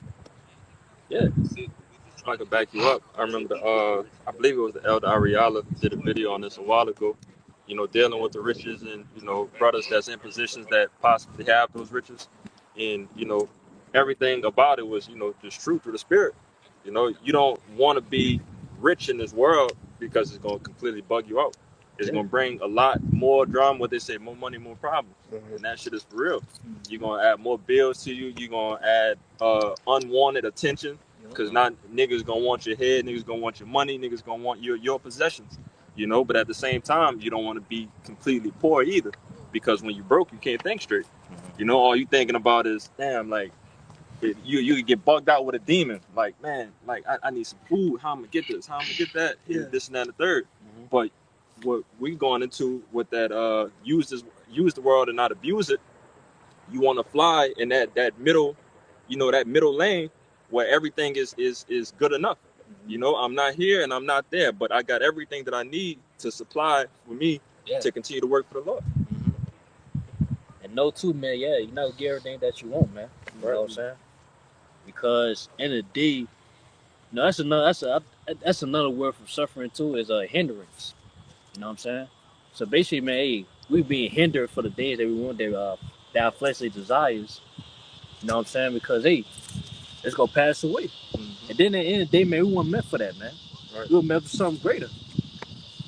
Yeah. I could back you up. I remember I believe it was the Elder Ariala did a video on this a while ago. Dealing with the riches and brothers that's in positions that possibly have those riches, and everything about it was just true to the spirit. You don't want to be rich in this world because it's gonna completely bug you out. It's gonna bring a lot more drama. What they say, more money, more problems, and that shit is for real. You're gonna add more bills to you. You're gonna add unwanted attention. Because not niggas gonna want your head, niggas gonna want your money, niggas gonna want your possessions, But at the same time, you don't want to be completely poor either, because when you broke, you can't think straight. All you thinking about is, damn, like you could get bugged out with a demon. Like, man, like I need some food. How I'm gonna get this? How I'm gonna get that? Yeah. This and that and the third. Mm-hmm. But what we going into with that use the world and not abuse it. You want to fly in that middle, that middle lane where everything is good enough. I'm not here and I'm not there, but I got everything that I need to supply for me to continue to work for the Lord. Mm-hmm. And know too, man, yeah, get everything that you want, man. You know what I'm saying? Because in the day, that's another word for suffering too, is a hindrance. You know what I'm saying? So basically, man, hey, we being hindered for the things that we want, that our fleshly desires. You know what I'm saying? Because hey, it's gonna pass away. And then at the end of the day, man, we weren't meant for that, man. Right. We were meant for something greater.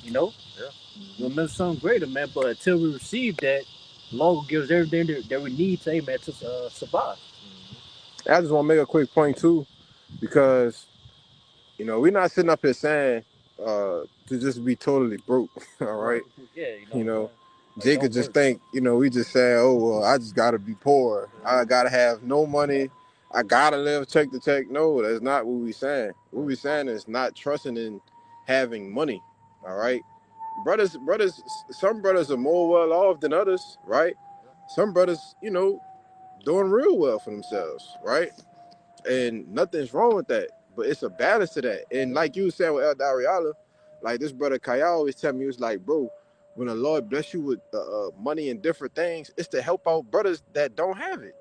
You know? Yeah. We were meant for something greater, man. But until we receive that, the Lord will give us everything that we need to, man, to survive. I just want to make a quick point too, because we're not sitting up here saying to just be totally broke. All right. Yeah, Jake could just think, we just say, oh well, I just gotta be poor. I gotta have no money. I gotta live check to check. No, that's not what we saying. What we saying is not trusting in having money. All right. Brothers, some brothers are more well off than others, right? Some brothers, doing real well for themselves, right? And nothing's wrong with that. But it's a balance to that. And like you were saying with El Dariala, like this brother Kaya always tell me, he was like, bro, when the Lord bless you with money and different things, it's to help out brothers that don't have it.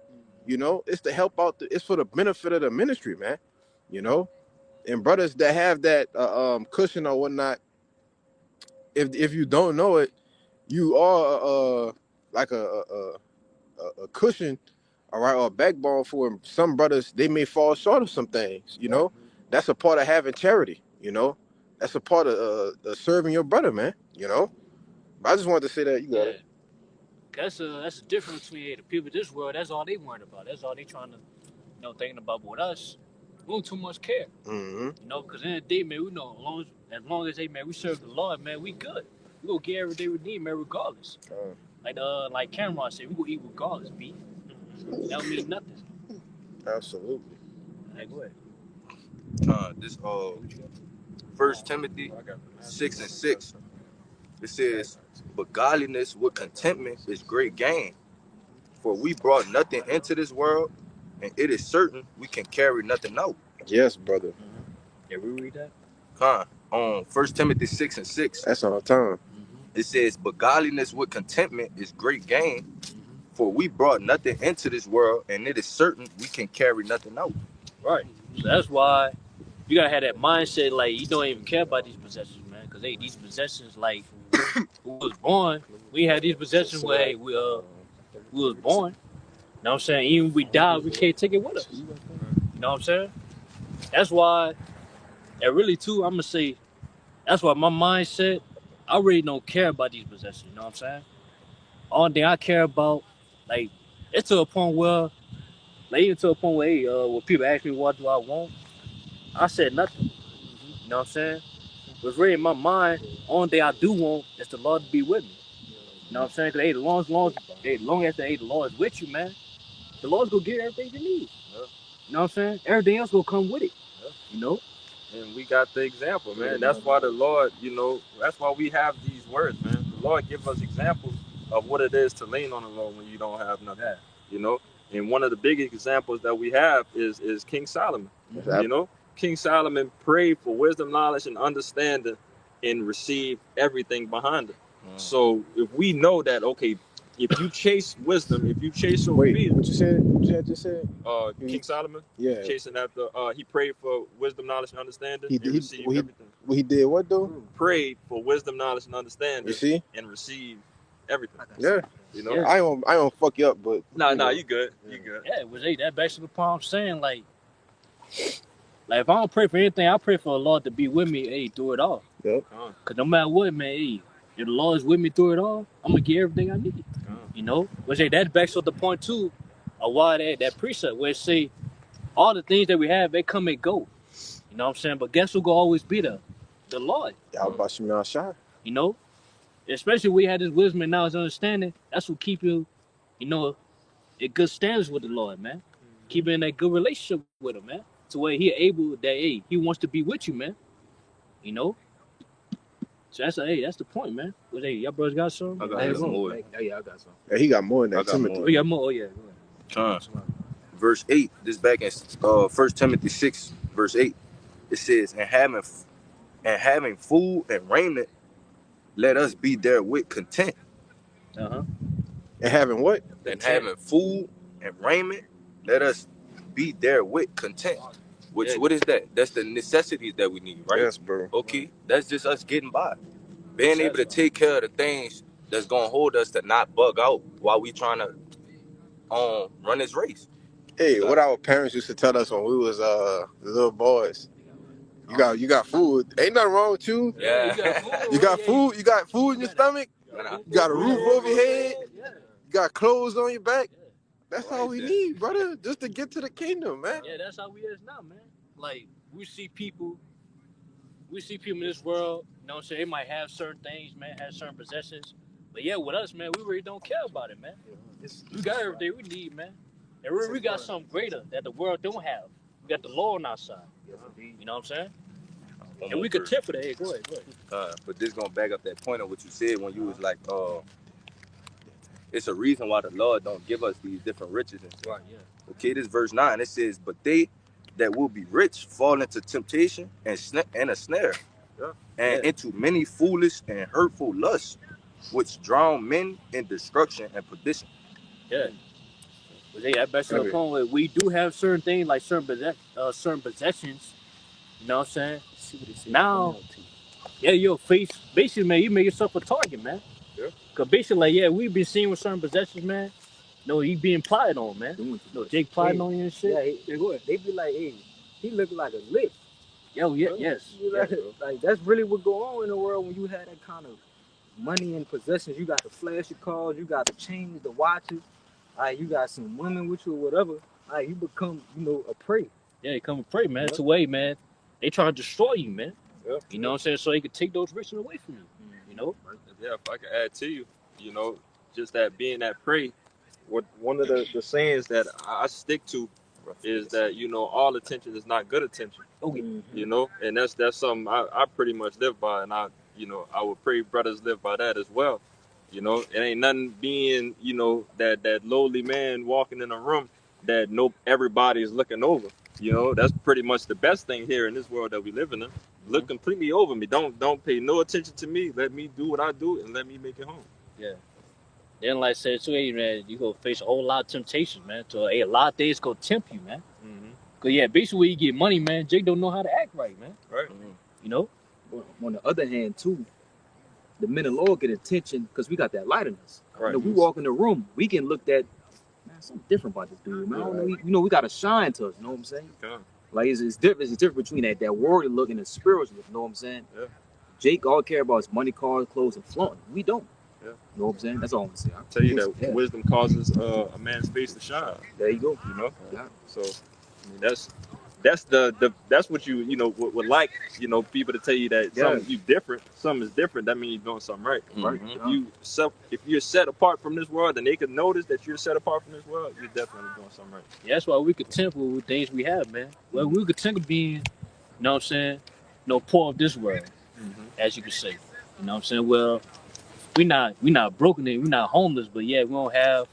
It's to help out. It's for the benefit of the ministry, man. And brothers that have that cushion or whatnot, if you don't know it, you are like a cushion, all right, or a backbone for some brothers. They may fall short of some things. That's a part of having charity. That's a part of serving your brother, man. But I just wanted to say that. You got it. That's a difference between the people of this world. That's all they worrying about. That's all they trying to, thinking about. But with us, we don't too much care. Mm-hmm. Because in the day, man, we know as long as hey, man, we serve the Lord, man, we good. We gonna get everything we need, man, regardless. Like Cameron said, we gonna eat regardless, B. That don't mean nothing. Absolutely. Hey, go ahead. This 1 Timothy 6:6. It says, but godliness with contentment is great gain. For we brought nothing into this world, and it is certain we can carry nothing out. Yes, brother. Yeah, we read that. On 1 Timothy 6:6. That's on time. It says, but godliness with contentment is great gain. For we brought nothing into this world, and it is certain we can carry nothing out. Right. So that's why you gotta have that mindset like you don't even care about these possessions, man. Cause these possessions, like we was born, we had these possessions where hey, we was born. You know what I'm saying? Even if we die, we can't take it with us. You know what I'm saying? That's why, and really too, I'm gonna say, that's why my mindset, I really don't care about these possessions. You know what I'm saying? Only thing I care about, like, it's to a point where, like, even to a point where, hey, when people ask me what do I want, I said nothing. You know what I'm saying? But really in my mind, only thing I do want is the Lord to be with me. You know what I'm saying? Cause hey, long as the Lord is with you, man, the Lord's gonna get everything you need. Yeah. You know what I'm saying? Everything else gonna come with it. Yeah. You know? And we got the example, man. That's why the Lord, that's why we have these words, man. The Lord gives us examples of what it is to lean on the Lord when you don't have nothing. Yeah. You know? And one of the big examples that we have is King Solomon. Exactly. You know? King Solomon prayed for wisdom, knowledge, and understanding and received everything behind it. So if we know that, okay, if you chase wisdom, if you chase obedience. What you said? What you had just said? King Solomon, Yeah. chasing after, he prayed for wisdom, knowledge, and understanding, and received everything. He did what though? Prayed for wisdom, knowledge, and understanding. You see? And received everything. Yeah. You know? Yeah. I don't fuck you up, but Nah, you good. You good. Yeah, it was that basically the point I'm saying. Like if I don't pray for anything, I pray for the Lord to be with me, hey, through it all. Yep. Cause no matter what, man, hey, if the Lord is with me through it all, I'm gonna get everything I need. You know? But say that backs up the point too of why that precept where it say all the things that we have, they come and go. You know what I'm saying? But guess who gonna always be there? The Lord. Y'all about to me shot. You know? Especially we had this wisdom and knowledge and understanding, that's what keep you, in good standards with the Lord, man. Keep in that good relationship with him, man. To where he able that hey, he wants to be with you, man. You know? So that's the point, man. But hey, y'all brothers got some? I got some more. Yeah, I got some. Yeah, he got more than that. I got Timothy. more. We got more. Oh yeah. Go ahead. Verse 8, this back in 1 Timothy 6, verse 8, it says, and having food and raiment, let us be therewith content. Uh-huh. And having what? And having food and raiment, let us be therewith content. Which, what is that? That's the necessities that we need, right? Yes, bro. Okay, that's just us getting by. Being able to take care of the things that's going to hold us to not bug out while we trying to run this race. Hey, what our parents used to tell us when we was little boys. You got food. Ain't nothing wrong with you. Yeah. You got food. You got food in your stomach. You got a roof over your head. You got clothes on your back. That's all we need, brother. Just to get to the kingdom, man. Yeah, that's how we is now, man. Like we see people in this world, you know what I'm saying, they might have certain things, man, have certain possessions. But yeah, with us, man, we really don't care about it, man. We got everything we need, man. And we got something greater that the world don't have. We got the law on our side. You know what I'm saying? And we could tip for that. Hey, go ahead. But this gonna back up that point of what you said when you was like, it's a reason why the Lord don't give us these different riches and stuff. Right, yeah. Okay, this verse 9, it says, but they that will be rich fall into temptation and a snare, and into many foolish and hurtful lusts, which drown men in destruction and perdition. Yeah. But hey, that best to the point where we do have certain things like certain possessions. You know what I'm saying? Now, yeah, you'll face basically, man. You make yourself a target, man. Yeah. Cause basically, like, yeah, we've been seeing with certain possessions, man. No, he being plotted on, man. No, Jake plotting on you and shit. Yeah, go ahead. They be like, hey, he look like a lick. Yo, yeah, yes. Like that's really what go on in the world when you have that kind of money and possessions. You got the flashy cars, you got the chains, the watches. You got some women with you or whatever. You become, a prey. Yeah, you come a prey, man. It's a way, man. They trying to destroy you, man. Yeah. You know what I'm saying? So they could take those riches away from you. You know? Yeah, if I could add to you, just that being that prey, one of the sayings that I stick to is that, all attention is not good attention. Okay. And that's something I pretty much live by, and I would pray brothers live by that as well. It ain't nothing being, that lowly man walking in a room that everybody is looking over. That's pretty much the best thing here in this world that we live in. Look completely over me. Don't pay no attention to me. Let me do what I do and let me make it home. Yeah. Then, like I said, too, man, you gonna face a whole lot of temptations, man. So, a lot of things gonna tempt you, man. Mm-hmm. Cause yeah, basically when you get money, man, Jake don't know how to act right, man. Right. You know? But on the other hand, too, the men of law get attention because we got that light in us. Right. You know, we walk in the room, we can look at, man, something different about this dude, man. I don't know, you know, we got to shine to us, you know what I'm saying? Yeah. Like, it's different. It's different between that worldly look and the spiritual look, you know what I'm saying? Yeah. Jake all care about is money, cars, clothes, and flaunting. We don't. Yeah. You know what I'm saying? That's all I'm gonna say. I tell you that wisdom causes a man's face to shine. There you go. You know. Yeah. So, I mean, that's that's what you know would like, you know, people to tell you that something you different, something is different. That means you're doing something right. Right. If you're set apart from this world, and they can notice that you're set apart from this world, you're definitely doing something right. Yeah, that's why we content with things we have, man. Well, we content with being, you know what I'm saying, no poor of this world, as you can say. You know what I'm saying? Well, we not broken and we not homeless, but yeah, we don't have,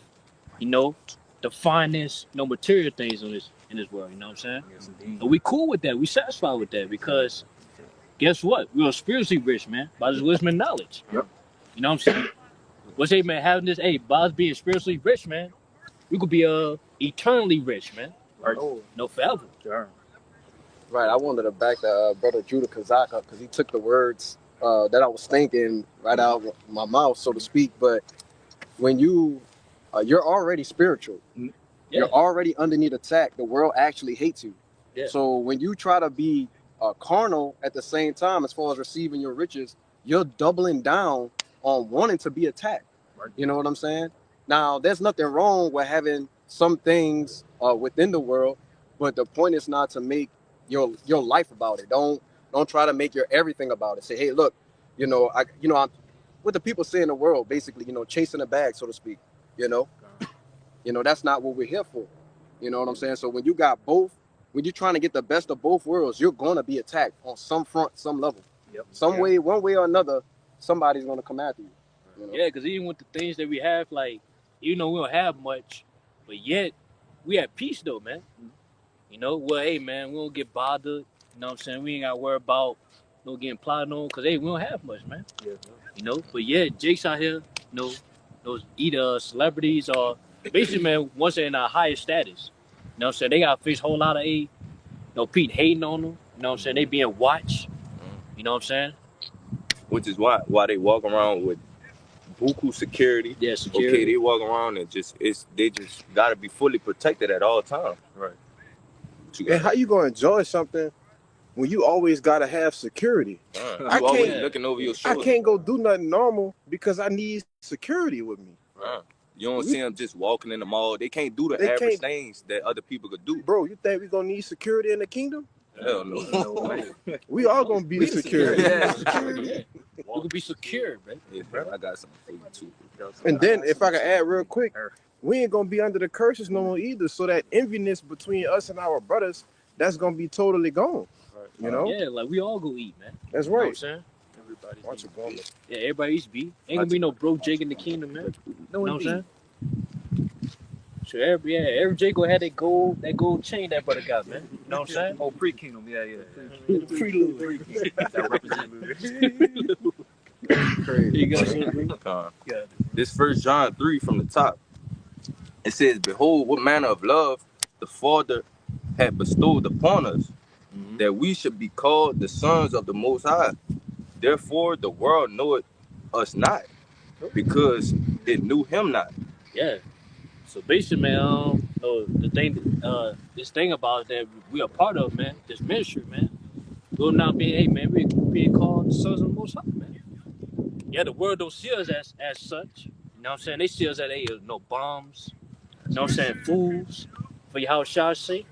you know, the finest, you know, material things in this world. You know what I'm saying? Yes, indeed. And we cool with that. We satisfied with that because guess what? We're spiritually rich, man, by this wisdom and knowledge. Yep. You know what I'm saying? What's hey man having this? Hey, by us being spiritually rich, man, we could be eternally rich, man. Right. No forever. Sure. Right. I wanted to back the brother Judah Kazak up because he took the words that I was thinking right out of my mouth, so to speak. But when you're already spiritual, you're already underneath attack. The world actually hates you. Yeah. So when you try to be carnal at the same time, as far as receiving your riches, you're doubling down on wanting to be attacked. Right. You know what I'm saying? Now, there's nothing wrong with having some things within the world, but the point is not to make your life about it. Don't try to make your everything about it. Say, hey, look, I'm what the people say in the world, basically, chasing a bag, so to speak. That's not what we're here for. You know what I'm saying? So when you got both, when you're trying to get the best of both worlds, you're going to be attacked on some front, some level. Yep. Some way, one way or another, somebody's going to come after you. Yeah, because even with the things that we have, like, even though we don't have much, but yet we at peace though, man. You know, well, hey, man, we don't get bothered. You know what I'm saying? We ain't got to worry about getting plotted on because, hey, we don't have much, man. Yeah. You know, but yeah, Jake's out here, those either celebrities or basically, man, once they're in a higher status, you know what I'm saying? They got to face a whole lot of, Pete hating on them. You know what I'm saying? They being watched. You know what I'm saying? Which is why they walk around with buku security. Yeah, security. Okay, they walk around and they just gotta be fully protected at all times. Right. And how you gonna enjoy something when you always gotta have security? You always looking over your shoulder. I can't go do nothing normal because I need security with me. You don't see them just walking in the mall. They can't do the average things that other people could do. Bro, you think we gonna need security in the kingdom? Hell no. We all gonna be the security. Yeah. We could be secure, man. Yeah, bro, I got something for you too. And then if I can add real quick, we ain't gonna be under the curses no more either. So that enviness between us and our brothers, that's gonna be totally gone. You know? Yeah, like we all go eat, man. That's You know what I'm right. saying? Everybody's Watch it go. Yeah, everybody eats beef. Ain't gonna be no broke Jake in the kingdom, man. You know what I'm saying? So every Jake gonna have that gold chain that brother got, man. You know what I'm saying? Oh, pre-kingdom. Yeah. Pre-Louis. That represents Crazy. You got something? This 1 John 3 from the top. It says, "Behold, what manner of love the Father had bestowed upon us, that we should be called the sons of the Most High. Therefore, the world knoweth us not, because it knew Him not." Yeah. So basically, man, this thing about that we are part of, man, this ministry, man. We'll now be, hey, man, we being called the sons of the Most High, man. Yeah, the world don't see us as such. You know what I'm saying? They see us as, hey, no bombs. You know what I'm saying? Fools for your house shall sake.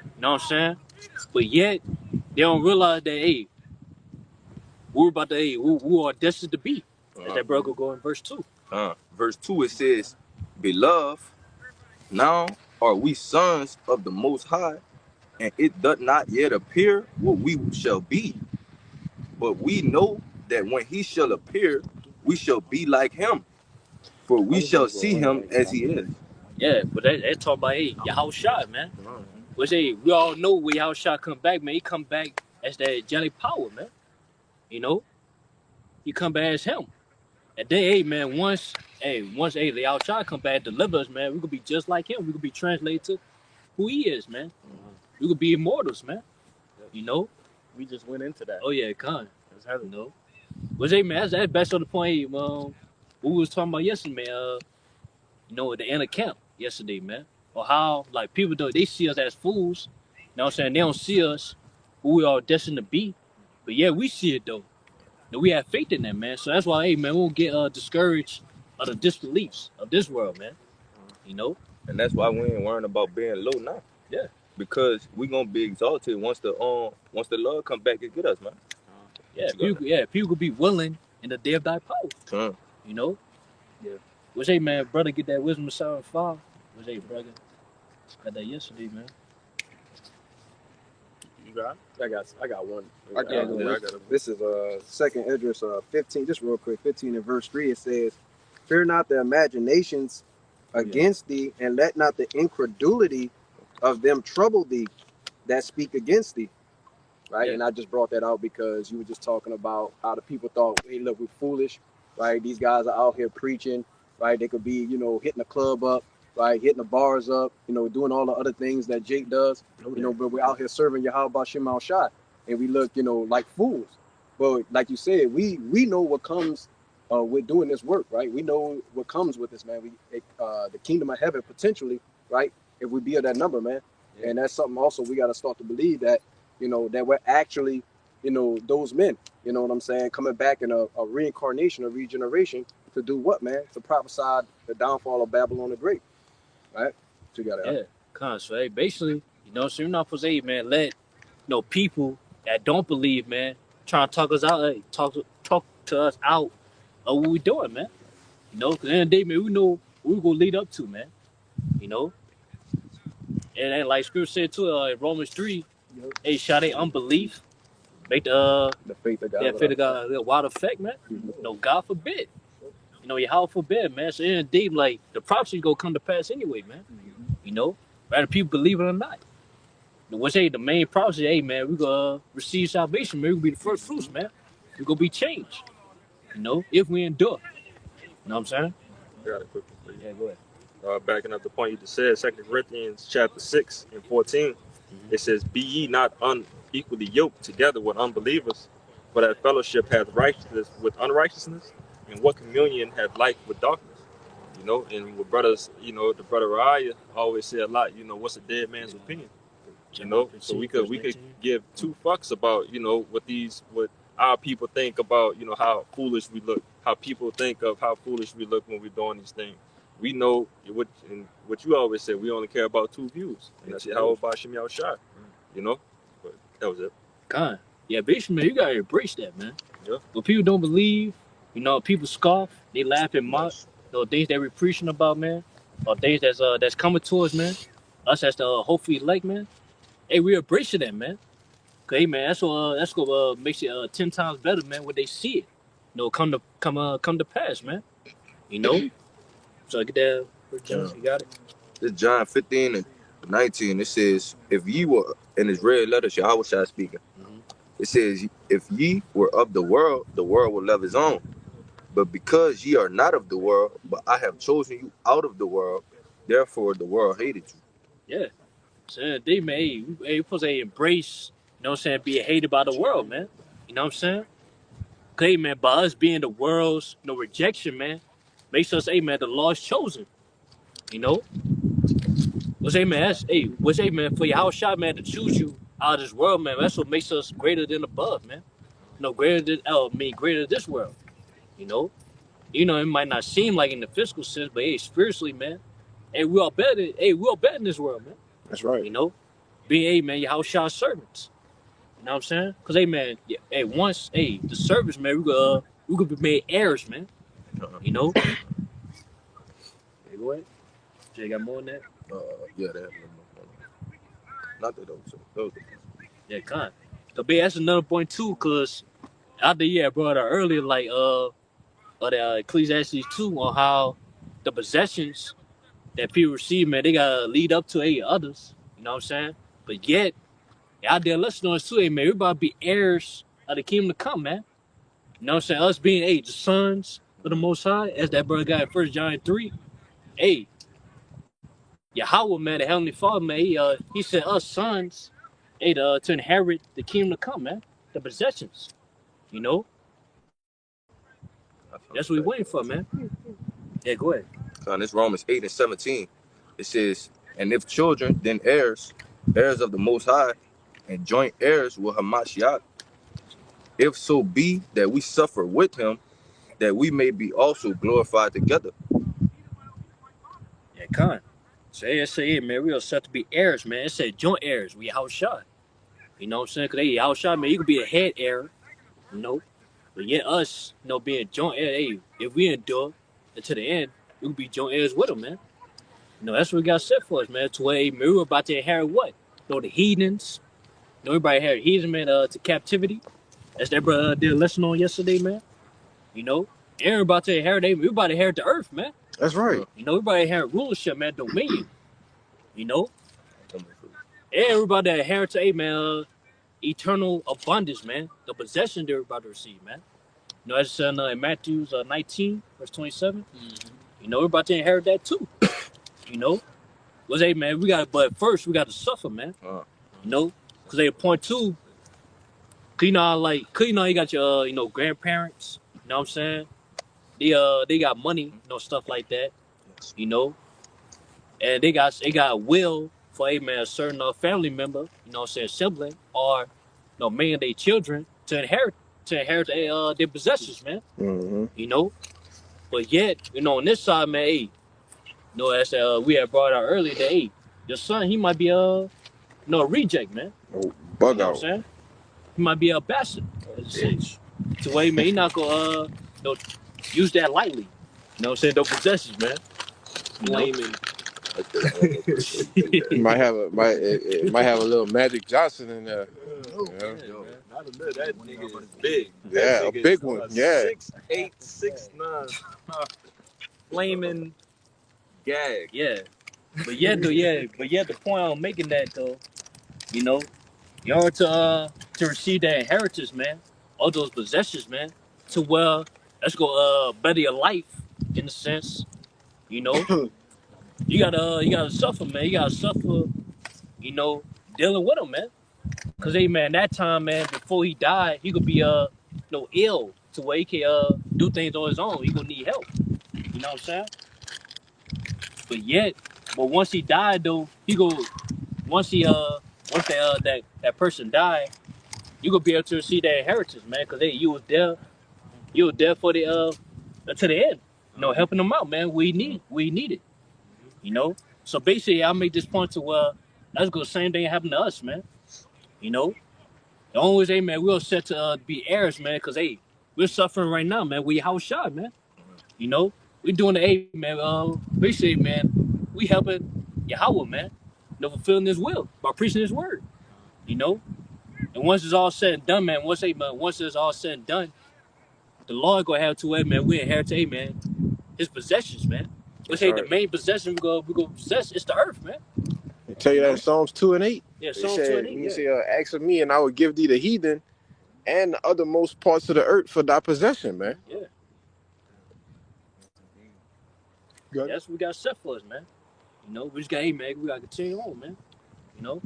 You know what I'm saying? But yet, they don't realize that, hey, we're about to, hey, we are destined to be. As that brother go in verse 2. Verse 2, it says, "Beloved, now are we sons of the Most High, and it doth not yet appear what we shall be. But we know that when He shall appear, we shall be like Him, for we shall see Him as He is." Yeah, but that's talking about, hey, your house shot, man. Which, hey, we all know when your house shot come back, man. He come back as that angelic power, man. You know? He come back as Him. And then, hey, man, once the outside come back and deliver us, man, we could be just like Him. We could be translated to who He is, man. we could be immortals, man. You know? We just went into that. Oh yeah, con. That's heavy. You know? But hey man, that's best on the point, what we was talking about yesterday, man. You know, at the end of camp yesterday, man. Or how like people they see us as fools. You know what I'm saying? They don't see us who we are destined to be. But yeah, we see it though. And we have faith in that, man. So that's why, hey man, we won't get discouraged of the disbeliefs of this world, man. You know? And that's why we ain't worrying about being low now. Yeah. Because we gonna be exalted once the Lord come back and get us, man. People could be willing in the day of thy power. You know? Yeah. Was hey man, brother, get that wisdom of Psalm 5. Was hey brother. Got that yesterday, man. You got it? I got one. I got it. This is second Idris 15, just real quick, 15 and verse 3. It says, "Fear not the imaginations against thee, and let not the incredulity of them trouble thee that speak against thee." Right? Yeah. And I just brought that out because you were just talking about how the people thought, hey, look, we're foolish, right? These guys are out here preaching, right? They could be, hitting the club up, right? Hitting the bars up, doing all the other things that Jake does, but we're out here serving Yahweh Bashim Al Shah, and we look, like fools. But like you said, we know what comes with doing this work, right? We know what comes with this, man. The kingdom of heaven, potentially, right? If we be of that number, man. Yeah. And that's something also we got to start to believe that, that we're actually, those men, you know what I'm saying, coming back in a reincarnation, a regeneration to do what, man? To prophesy the downfall of Babylon the Great, right? So you got Yeah, so hey, basically, so you're not supposed to say, man, let people that don't believe, man, trying to talk us out, talk to us out of what we doing, man. Because at the end of the day, man, we know what we're gonna lead up to, man. And like Scripture said too, in Romans 3, hey, shall they unbelief make the faith of God, faith of God a wild effect, man? No, God forbid. Yahweh forbid, man. So in the day, like the prophecy gonna come to pass anyway, man. Whether people believe it or not. What's the main prophecy? Hey, man, we gonna receive salvation, man. We gonna be the first fruits, man. We gonna be changed. If we endure. You know what I'm saying? I got a quick one for you. Yeah, go ahead. Backing up the point you just said, 2 Corinthians chapter 6 and 14, it says, "Be ye not unequally yoked together with unbelievers, for that fellowship hath righteousness with unrighteousness, and what communion hath light with darkness?" And with brothers, the brother Raya always say a lot, what's a dead man's opinion? So we could give two fucks about, what our people think about, how foolish we look, how people think of how foolish we look when we're doing these things. We know what you always say, we only care about two views, and that's how about Shem Yao Shai, But that was it. God. Yeah, basically, man, you gotta embrace that, man. Yeah. When people don't believe, people scoff, they laugh and mock, things that we're preaching about, man, or things that's coming to us, man. Us as the hopefully elect, man. Hey, we embrace that, man. Cause hey, man, that's what makes it 10 times better, man. When they see it, come to pass, man. So get that. You got it. This John 15 and 19. It says, "If ye were," in his red letters, Yahweh Shai speaking. It says, "If ye were of the world will love his own. But because ye are not of the world, but I have chosen you out of the world, therefore the world hated you." Yeah. So they may we supposed to embrace, being hated by the world, man. You know what I'm saying? Okay, man, by us being the world's rejection, man, makes us, hey man, the lost chosen. What's man, for your house shot, man, to choose you out of this world, man, that's what makes us greater than above, man. Greater than this world. It might not seem like in the physical sense, but hey, spiritually, man, hey, we all better in this world, man. That's right. Being, hey man, your house shot servants. You know what I'm saying? Cause hey man, once the service, man, we could be made heirs, man. Hey, go ahead. Jay got more than that? Yeah, that. Not that those. Yeah, kind. But that's another point too, cause out there, brought out earlier, like the Ecclesiastes 2 on how the possessions that people receive, man, they gotta lead up to others. You know what I'm saying? But yet, out there listening to us too, man, we about to be heirs of the kingdom to come, man. You know what I'm saying? Us being the sons of the Most High, as that brother got in 1 John 3. Yahweh, man, the Heavenly Father, man, he sent us sons, to inherit the kingdom to come, man, the possessions. You know, that's what we waiting for, man. Yeah, go ahead. Son, it's Romans 8 and 17. It says, and if children, then heirs, heirs of the Most High, and joint heirs with Hamashiach, if so be that we suffer with him, that we may be also glorified together. Yeah, con. So it say, man, we are set to be heirs, man. It said joint heirs. We outshot. You know what I'm saying? Because they outshot, man. You could be a head heir, you know. But yet us, you know, being joint heirs, hey, if we endure until the end, we could be joint heirs with them, man. You know, that's what we got set for us, man. To where, man, we were about to inherit what? You know, the heathens. You know, everybody inherit heathens, man, to captivity. That's that brother did a lesson on yesterday, man. You know, and we're about to inherit, we about to inherit the earth, man. That's right. You know, everybody inherit rulership, man, dominion. You know, and everybody that inherit, man, eternal abundance, man. The possession they're about to receive, man. You know, as it's in Matthew 19, verse 27. You know, we're about to inherit that too. You know, was man, but first we got to suffer, man. You know, because they point to, you know, you got your, you know, grandparents. You know what I'm saying? They got money, you know, stuff like that. You know, and they got will for a certain family member, you know what I'm saying, sibling, or you know, man, their children to inherit their possessions, man. You know, but yet, you know, on this side, man, hey, you know, as we had brought out earlier, that hey, your son, he might be a reject, man. Bug You know out. what I'm saying? He might be a bastard. To where, man, he not gonna you know, use that lightly. You know what I'm saying? Those possessions, man. Blaming. It might have it might have a little Magic Johnson in there. Not a little. That nigga is big. Yeah, a big one. Yeah. 6'8", 6'9". Flaming gag. Yeah. But yet, the point I'm making that though, you know, in order to receive that inheritance, man, all those possessions, man, to let's go better your life in a sense, you know. you gotta suffer, man. You gotta suffer, you know, dealing with them, man. Cause hey, man, that time, man, before he died, he could be ill to where he can do things on his own. He gonna need help. You know what I'm saying? But once he died though, once that person died, you gonna be able to receive that inheritance, man. Cause hey, you was there for the to the end. You know, helping them out, man. We need it. You know. So basically, I make this point to that's the same thing happened to us, man. You know, the only way, hey, man, we're set to be heirs, man. Cause hey, we're suffering right now, man. We house shot, man. You know, we doing the hey, man. Basically, man, we helping Yahweh, man. You know, fulfilling His will by preaching His word. You know, and once it's all said and done, man. Once it's all said and done, the Lord gonna have to, man. We inherit, man, His possessions, man. We say the main possession we go possess is the earth, man. They tell you that in Psalms 2 and 8. Yeah, They Psalms 2 and 8. He said, ask of me and I will give thee the heathen and the othermost parts of the earth for thy possession, man. Yeah. That's what we got set for us, man. You know, we just got, hey, man, we got to continue on, man. You know,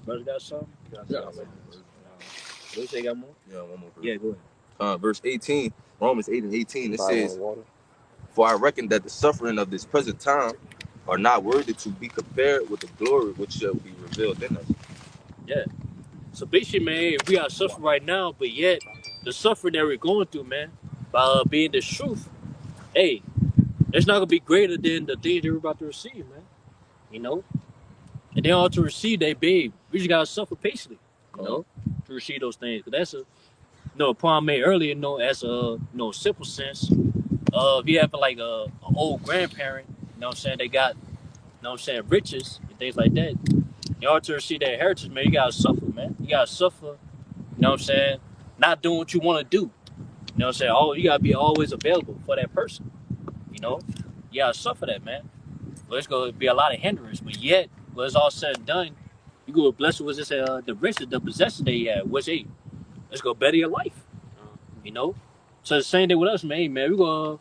brother got something? Yeah. What say, got more? Yeah, one more. Yeah, go ahead. Verse 18, Romans 8 and 18, it says, for I reckon that the suffering of this present time are not worthy to be compared with the glory which shall be revealed in us. Yeah. So basically, man, we are suffering right now, but yet the suffering that we're going through, man, by being the truth, hey, it's not gonna be greater than the things that we're about to receive, man. You know, and then all to receive that, babe, we just gotta suffer patiently, you know, to receive those things. Cause that's a point I made earlier, you know, as a simple sense. If you have like an old grandparent, you know what I'm saying, they got, you know what I'm saying, riches and things like that. In order to receive that inheritance, man, you gotta suffer, man. You gotta suffer, you know what I'm saying, not doing what you want to do. You know what I'm saying? You gotta be always available for that person. You know, you gotta suffer that, man. Well, it's gonna be a lot of hindrance, but yet, when it's all said and done, you go blessed with this the riches, the possession that you have, which hey, it's gonna better your life. You know, so the same thing with us, man. We're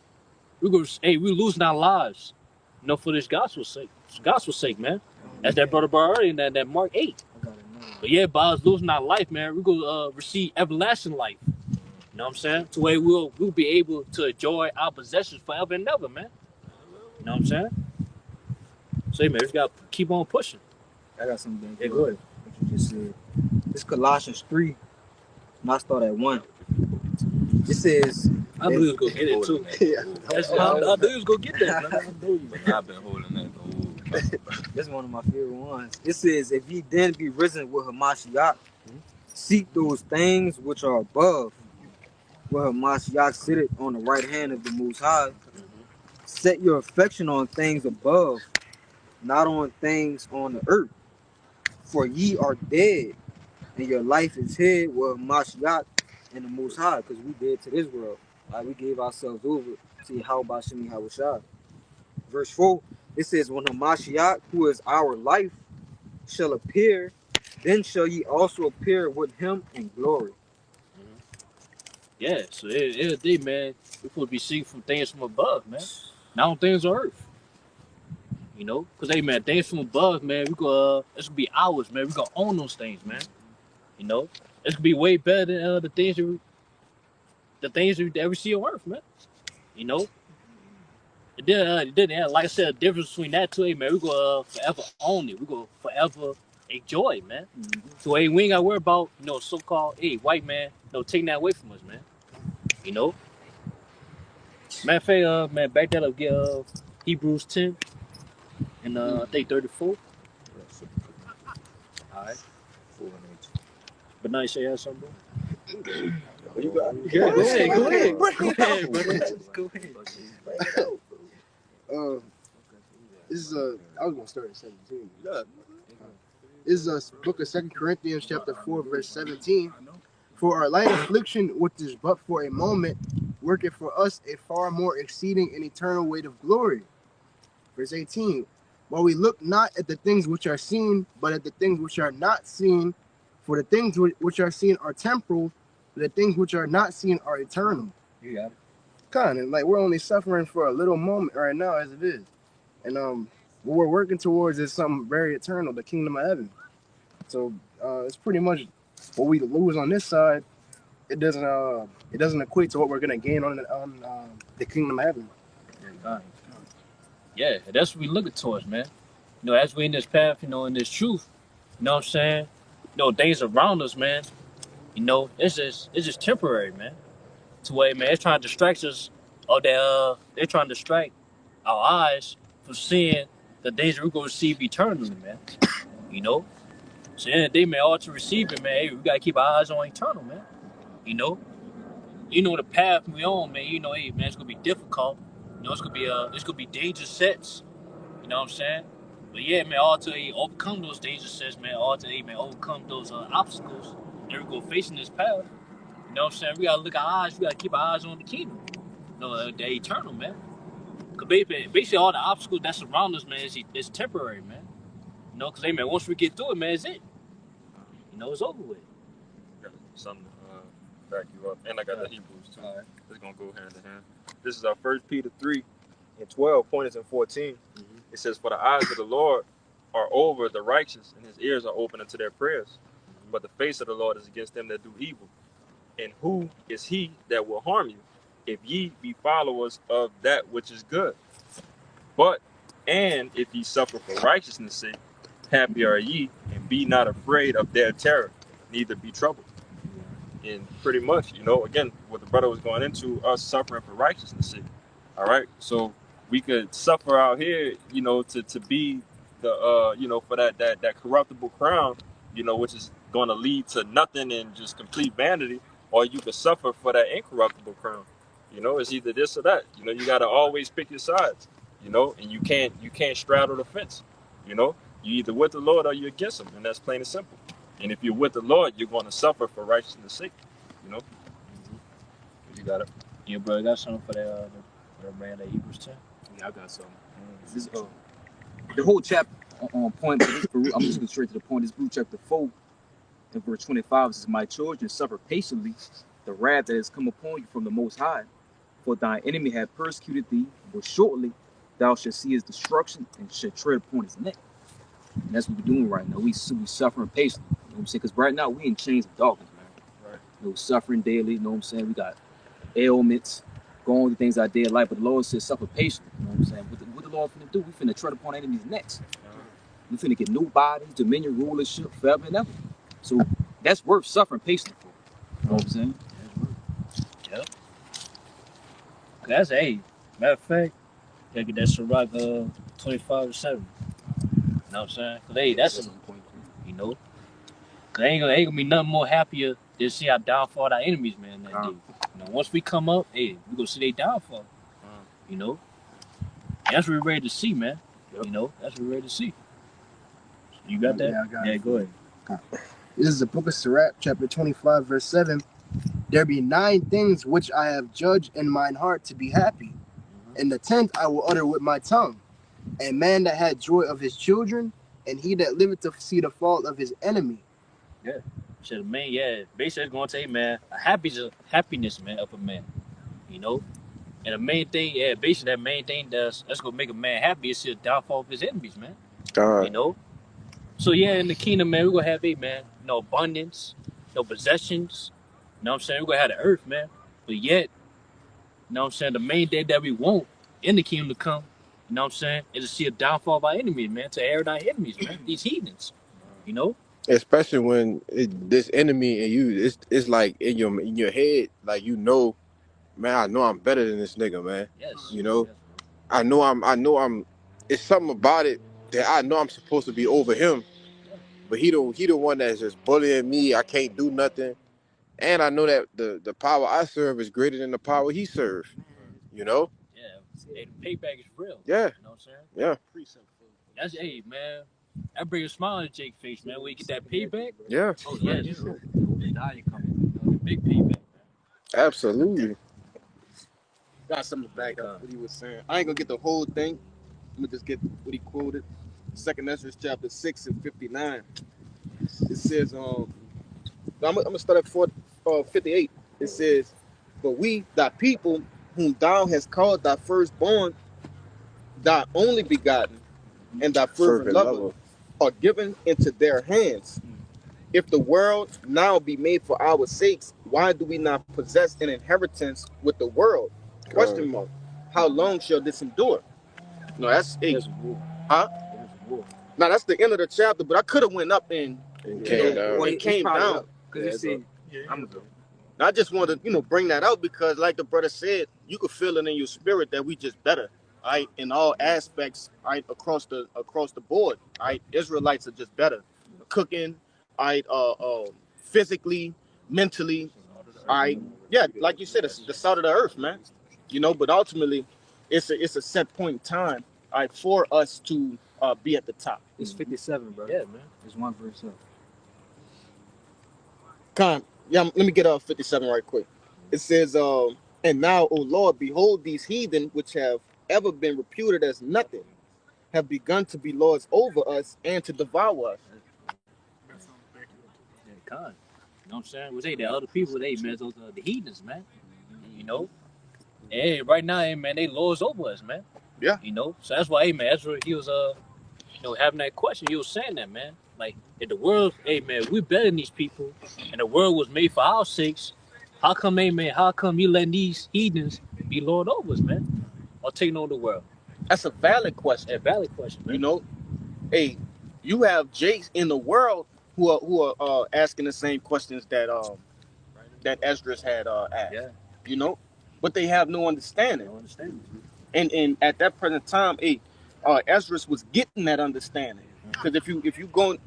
losing our lives, you know, for this gospel's sake. For gospel's sake, man. That's that brother brought earlier in that Mark 8. I gotta know. But yeah, by us losing our life, man, we're gonna receive everlasting life. You know what I'm saying? To where we'll be able to enjoy our possessions forever and ever, man. You know what I'm saying? So man, we just gotta keep on pushing. I got something. Yeah, go ahead. What you just said. This Colossians 3, and I start at 1. It says, I knew he was gonna get it too. yeah, I knew he was gonna get that, man. I knew you. But I've been holding that the whole time. That's one of my favorite ones. It says, if ye then be risen with Hamashiach, seek those things which are above, where Hamashiach sitteth on the right hand of the Most High. Set your affection on things above, not on things on the earth. For ye are dead, and your life is hid with Hamashiach and the Most High, because we dead to this world. Like we gave ourselves over to Yahweh Shemi Hawashai. Verse 4, it says, when Hamashiach, who is our life, shall appear, then shall ye also appear with him in glory. Yeah, so every day, man, we're supposed to be seeking from things from above, man. Not on things on earth. You know? Because, hey, man, things from above, man, it's going to be ours, man. We're going to own those things, man. You know? It's going to be way better than the things that we see on earth, man. You know? And then, like I said, the difference between that two, hey, man, we're going to forever own it. We're going to forever enjoy it, man. So, hey, we ain't got to worry about, so-called, hey, white man, taking that away from us, man. You know? Matter of fact, man, back that up, get Hebrews 10 and I think 34. Alright. But now you say you had something, bro? You got Yeah, go ahead. Go ahead. This is I was gonna start at 17. This is a book of 2 Corinthians chapter 4, verse 17. For our light affliction, which is but for a moment, worketh for us a far more exceeding and eternal weight of glory. Verse 18. While we look not at the things which are seen, but at the things which are not seen. For the things which are seen are temporal, but the things which are not seen are eternal. You got it. Kind of like we're only suffering for a little moment right now as it is. And what we're working towards is something very eternal, the kingdom of heaven. So it's pretty much what we lose on this side. It doesn't equate to what we're gonna gain on the kingdom of heaven. Yeah, that's what we looking towards, man. As we in this path, in this truth, you know what I'm saying? Things around us, man, it's just temporary, man. To where, man, it's trying to distract us, or they're trying to distract our eyes from seeing the things that we're going to receive eternally, man. So in the day, man, all to receive it, man, hey, we got to keep our eyes on eternal, man. The path we on, man, hey, man, it's going to be difficult. It's going to be dangerous sets, you know what I'm saying? But yeah, man, all to overcome those dangerous sets, man, all to, man, overcome those obstacles that we're going to face in this path. You know what I'm saying? We got to look our eyes, we got to keep our eyes on the kingdom, the eternal, man. Because basically all the obstacles that surround us, man, is temporary, man. Because, hey, man, once we get through it, man, it's it. It's over with. Got something to back you up. And I got the Hebrews too. All right. It's going to go hand in hand. This is our 1 Peter 3 and 12, pointers and 14. It says, for the eyes of the Lord are over the righteous, and his ears are open unto their prayers. But the face of the Lord is against them that do evil. And who is he that will harm you, if ye be followers of that which is good? And if ye suffer for righteousness' sake, happy are ye, and be not afraid of their terror, neither be troubled. And pretty much, again, what the brother was going into, us suffering for righteousness' sake. All right, so we could suffer out here, to be the, for that corruptible crown, which is going to lead to nothing and just complete vanity, or you could suffer for that incorruptible crown. It's either this or that. You got to always pick your sides. And you can't straddle the fence. You either with the Lord or you're against him, and that's plain and simple. And if you're with the Lord, you're going to suffer for righteousness' sake. You got it. Yeah, bro, got something for that man that Hebrews 10? Yeah, I got something. This the whole chapter on point, but I'm just going straight to the point. This Hebrews chapter 4 and verse 25 says, my children, suffer patiently the wrath that has come upon you from the Most High. For thine enemy hath persecuted thee, but shortly thou shalt see his destruction and shalt tread upon his neck. And that's what we're doing right now. We suffering patiently. You know what I'm saying? Because right now we in chains of darkness, man. Right. You know, suffering daily. You know what I'm saying? We got ailments, going through things our day of life. But the Lord says suffer patiently. You know what I'm saying? What the Lord finna do? We finna tread upon enemies' necks. We finna get new bodies, dominion, rulership, forever and ever. So that's worth suffering patiently for. You know what I'm saying? Yep. That's matter of fact, gotta get that Ciroc 25-7. You know what I'm saying? Cause that's a, you know, cause ain't gonna be nothing more happier than see our downfall our enemies, man, that day. You know, once we come up, we gonna see their downfall. You know, and that's what we're ready to see, man. Yep. You know, that's what we're ready to see. You got that? Yeah, I got it. Go ahead. This is the book of Sirach, chapter 25, verse 7. There be 9 things which I have judged in mine heart to be happy, and the 10th I will utter with my tongue. A man that had joy of his children, and he that liveth to see the fall of his enemy. Yeah. So the man, basically it's gonna take, man, a happiness, man, of a man. You know? And the main thing, basically that main thing that's gonna make a man happy is the downfall of his enemies, man. You know? So in the kingdom, man, we're gonna have no abundance, no possessions. You know what I'm saying? We're gonna have the earth, man. But yet, you know what I'm saying, the main thing that we want in the kingdom to come, you know what I'm saying, is to see a downfall of our enemies, man, to air our enemies, man, these heathens. You know? Especially when this enemy and you, it's like in your head, like man, I know I'm better than this nigga, man. Yes. You know, Yes. I know I'm. It's something about it that I know I'm supposed to be over him, but he the one that's just bullying me. I can't do nothing, and I know that the power I serve is greater than the power he serves. You know. Yeah. Hey, the payback is real. Yeah. You know what I'm saying? Yeah. That's man. That brings a smile on Jake's face, man. When you get that payback. Yeah. Oh yes. Now you coming. The big payback, man. Absolutely. Got something to back up what he was saying. I ain't gonna get the whole thing. Let me just get what he quoted. 2nd Ezra chapter 6 and 59. It says, I'm gonna start at 58. It says, "But we, thy people, whom thou hast called thy firstborn, thy only begotten, and thy fervent lover, are given into their hands. If the world now be made for our sakes, why do we not possess an inheritance with the world? Question mark. How long shall this endure?" No, that's 8. Huh? Now that's the end of the chapter, but I could have went up and came down. Because it said, I'm good. I just wanted to, bring that out because, like the brother said, you could feel it in your spirit that we just better, right, in all aspects, right, across the board, right. Israelites are just better, cooking, right, physically, mentally, right. Yeah, like you said, it's the salt of the earth, man. But ultimately, it's a set point in time, right, for us to be at the top. It's 57, bro. Yeah, man. It's one verse up. Let me get 57 right quick. It says, "And now, O Lord, behold, these heathen, which have ever been reputed as nothing, have begun to be lords over us and to devour us." Yeah, con. You know what I'm saying? We say the other people, man, those the heathens, man. You know? Hey, right now, man, they lords over us, man. Yeah. You know? So that's why, man, that's where he was having that question. He was saying that, man. Like, if the world, man, we're better than these people, and the world was made for our sakes, how come you letting these heathens be lord over us, man? Or taking over the world? That's a valid question. A valid question, man. Hey, you have Jakes in the world who are asking the same questions that Esdras had asked. Yeah. But they have no understanding. And at that present time, Esdras was getting that understanding. Because if you go,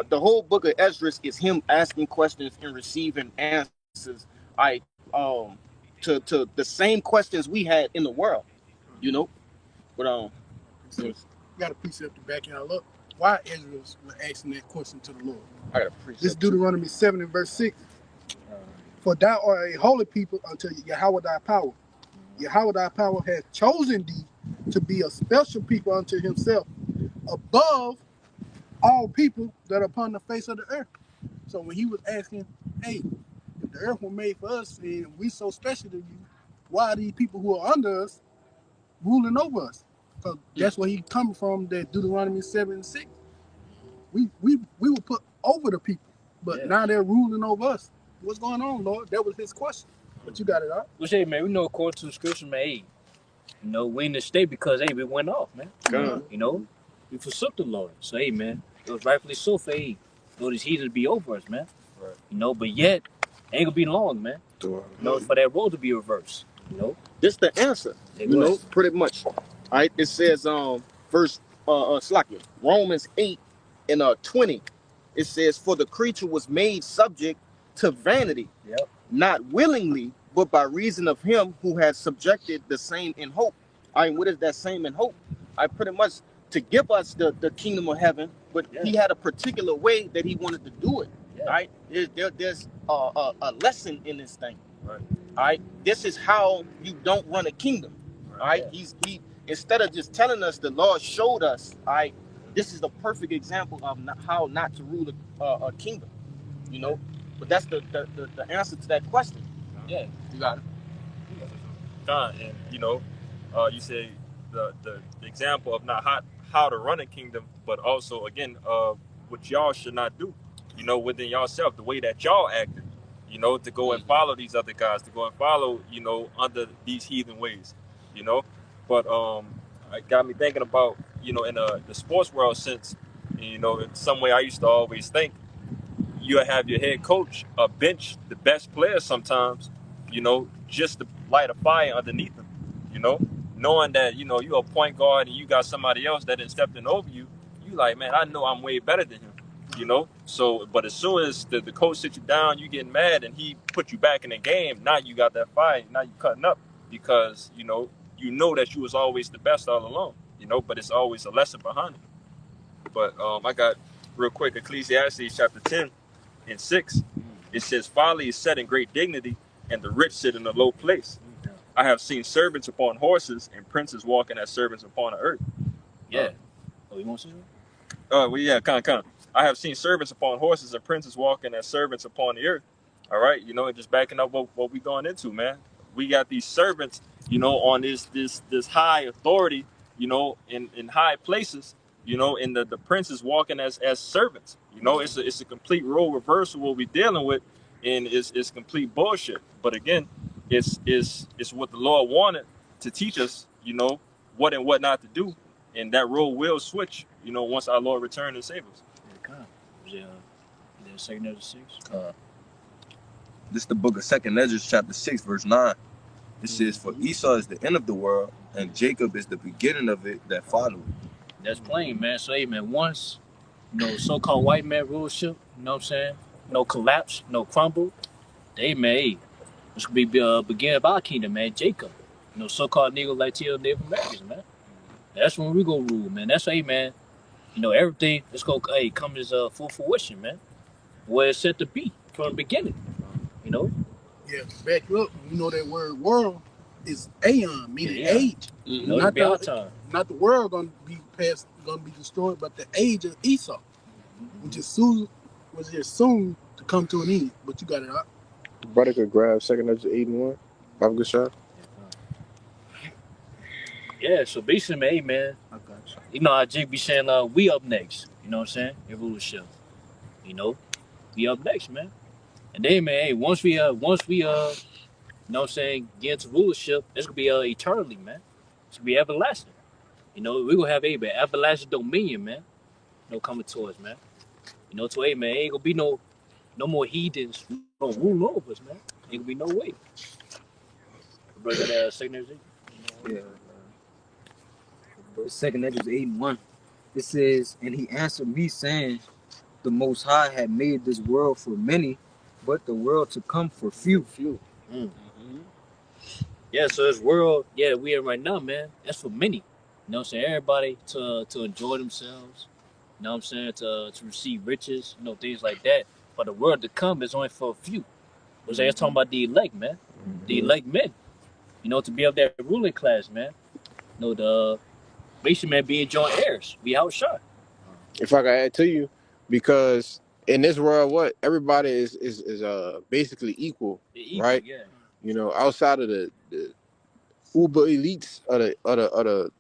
the whole book of Esdras is him asking questions and receiving answers, to the same questions we had in the world, But you got a precept to back y'all up. Why Ezra was asking that question to the Lord? I got a precept. This Deuteronomy 7 and verse 6. For thou art a holy people unto Yahweh thy power. Yahweh thy power has chosen thee to be a special people unto himself, above all people that are upon the face of the earth. So when he was asking, hey, if the earth was made for us and we so special to you, why are these people who are under us ruling over us? Because that's where he coming from, that Deuteronomy 7:6. We were put over the people, but now they're ruling over us. What's going on, Lord? That was his question. But you got it out. Well, hey, man, we know according to the scripture, man, hey, we in the state because, hey, we went off, man. God. We forsook the Lord. So, hey, man, it was rightfully so for, hey, these heathens to be over us, man. Right. But yet, ain't gonna be long, man. For that role to be reversed, This the answer. Pretty much. All right. It says verse Slakia, Romans 8 and 20. It says, for the creature was made subject to vanity, Yep. not willingly, but by reason of him who has subjected the same in hope. I mean, what is that same in hope? I pretty much to give us the kingdom of heaven, but he had a particular way that he wanted to do it. Right? There's a lesson in this thing. Right. All right. This is how you don't run a kingdom. All right. He instead of just telling us, the Lord showed us. All right. This is the perfect example of how not to rule a kingdom. But that's the answer to that question. Yeah. You got it. And you say the example of not how to run a kingdom, but also again what y'all should not do. Within yourself, the way that y'all acted. To go and follow these other guys, to go and follow under these heathen ways. But it got me thinking about in the sports world sense. In some way I used to always think you'll have your head coach bench the best players sometimes, just to light a fire underneath them, knowing that, you're a point guard and you got somebody else that didn't step in over you. You like, man, I know I'm way better than him, So, but as soon as the coach sits you down, you getting mad and he put you back in the game. Now you got that fire. Now you cutting up because, that you was always the best all along, but it's always a lesson behind it. But I got real quick, Ecclesiastes chapter 10 and 6, it says, folly is set in great dignity, and the rich sit in a low place. I have seen servants upon horses, and princes walking as servants upon the earth. Yeah. You want to say well, yeah, kind of. I have seen servants upon horses, and princes walking as servants upon the earth. All right, and just backing up what we going into, man. We got these servants, on this high authority, in high places, and the princes walking as servants. It's a complete role reversal what we're dealing with, and it's complete bullshit. But again, it's what the Lord wanted to teach us, what and what not to do, and that role will switch, once our Lord returns and saves us. Yeah, second Ezra 6. This is the book of Second Ezra, chapter 6, verse 9. It says, for Esau is the end of the world, and Jacob is the beginning of it that followed. That's plain, man. So, hey, man, once, so-called white man rulership, you know what I'm saying? No collapse, no crumble. Hey, man, hey, this could be beginning of our kingdom, man. Jacob, so-called Negro Latino Native Americans, man. That's when we go rule, man. That's hey, man. Everything is gonna come as full fruition, man. Where it's set to be from the beginning. Yeah, back up. That word world is aeon, meaning age. Not our time. Not the world gonna be destroyed, but the age of Esau, which is soon to come to an end. But you got it out. Brother could grab second Ezra 8 and 1. Have a good shot. Yeah, so basically, hey, man, I got you. I Jake be saying, we up next. You know what I'm saying? In rulership. We up next, man. And then, man, hey, once we you know what I'm saying, get into rulership, it's gonna be eternally, man. It's gonna be everlasting. We're gonna have a everlasting dominion, man. Coming to us, man. To a man, ain't gonna be no more heathens gonna rule over us, man. Ain't gonna be no way. Brother, that signature. Yeah. Second Ezra 8 and 1. It says, and he answered me, saying, the Most High had made this world for many, but the world to come for few. Yeah, so this world, we in right now, man, that's for many. You know what I'm saying? Everybody to enjoy themselves. You know what I'm saying? To receive riches, things like that. But the world to come is only for a few. It's talking about the elect, man. The elect men. To be of that ruling class, man. The basically, man, being joint heirs. We outshine. If I could add to you, because in this world, what everybody is basically equal, right? Yeah. Outside of the uber elites of the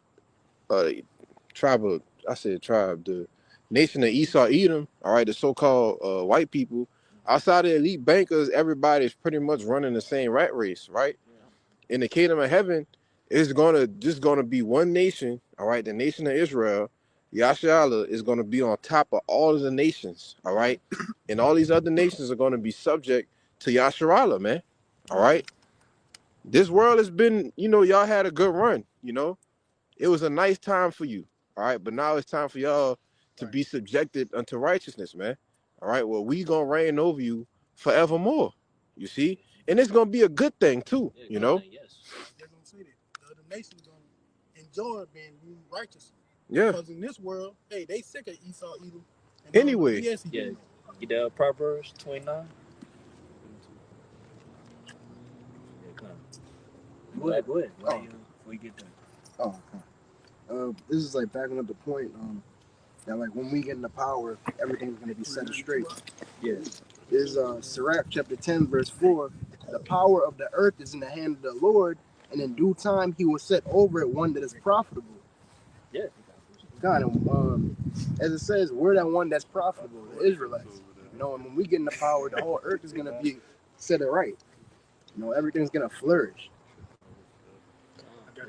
tribe of, I said tribe, the nation of Esau, Edom, all right, the so-called white people, outside of elite bankers, everybody's pretty much running the same rat race, right? In the kingdom of heaven, it's gonna be one nation, all right, the nation of Israel. Yashala is gonna be on top of all of the nations, all right? And all these other nations are gonna be subject to Yasharala, man. All right. This world has been, y'all had a good run, It was a nice time for you. All right. But now it's time for y'all to be subjected unto righteousness, man. All right. Well, we gonna reign over you forevermore. You see? And it's gonna be a good thing too, Yes. They're gonna say that the other nations gonna enjoy being righteous. Yeah. Because in this world, hey, they sick of Esau, Edom, and Anyway. Yes, yeah. Get the Proverbs 29. Yeah, come on. Go ahead. Before you get there. Oh, okay. This is like backing up the point that like when we get into power, everything's gonna be set straight. Yeah. This is Sirach chapter 10, verse 4. The power of the earth is in the hand of the Lord, and in due time he will set over it one that is profitable. Yeah. God, as it says, we're that one that's profitable, the Israelites. And when we get into power, the whole earth is gonna be set it right. Everything's gonna flourish.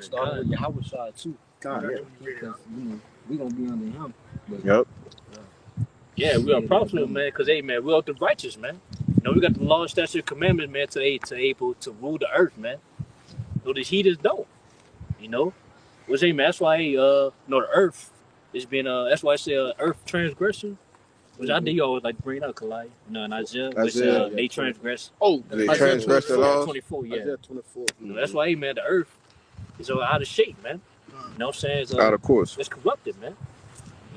Starting with Yahweh side too. God, yeah. Because we gonna be under him. But, Yep. Yeah, we are profitable, man, because, hey, man, we are the righteous, man. We got the law, statute, commandments, man, to able to rule the earth, man. So the heathens don't, Which, hey, man, that's why, the earth is being, that's why I say earth transgression, which I think you always like to bring it up, Kalai. In Isaiah, which they transgress. Oh, They Isaiah transgress the 24. laws. 24, yeah. Isaiah 24. That's why, hey, man, the earth is out of shape, man. You know what I'm saying? It's, Out of course. it's corrupted, man.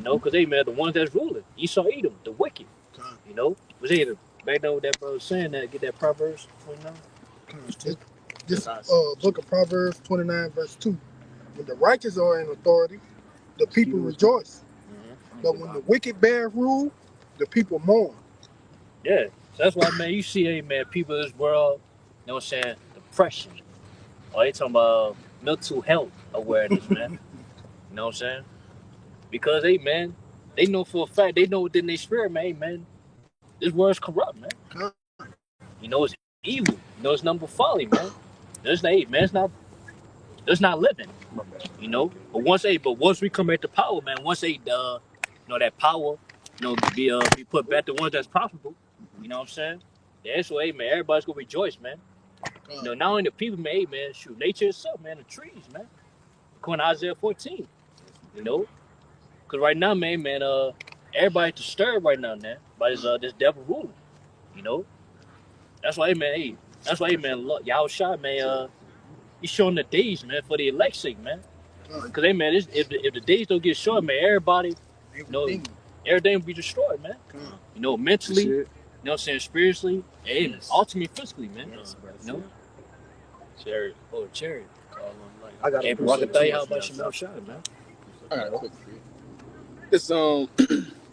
Because, hey, man, the ones that's ruling, Esau, Edom, the wicked. Was they back then with that brother saying that, get that Proverbs 29? This book of Proverbs 29, verse 2. When the righteous are in authority, the people rejoice. But when the wicked bear rule, the people mourn. Yeah. So that's why, man, you see, hey, man, people in this world, you know what I'm saying, depression. Or they talking about mental health awareness, man. You know what I'm saying? Because, hey, man, they know for a fact, they know within their spirit, man, hey, man, this world's corrupt, man. It's evil. It's number folly, man. There's not, hey, man, it's not living. But once we come back to power, man, once that power, be put back to ones that's profitable. You know what I'm saying? Yeah, so, hey, man, everybody's gonna rejoice, man. Not only the people, man, hey, man, shoot, nature itself, man, the trees, man. According to Isaiah 14, because right now, man, everybody disturbed right now, man, by this devil ruling. You know, that's why, hey, look, y'all shot, man. He's showing the days, man, for the elect's sake, man. Because, hey, man, if the days don't get short, man, everybody, everything will be destroyed, man. Mentally, you know what I'm saying, spiritually, and ultimately physically, man. Chariot. Oh, chariot. I got Hey, bro, I can tell you how about your mouth shot, man. I got a quick read. This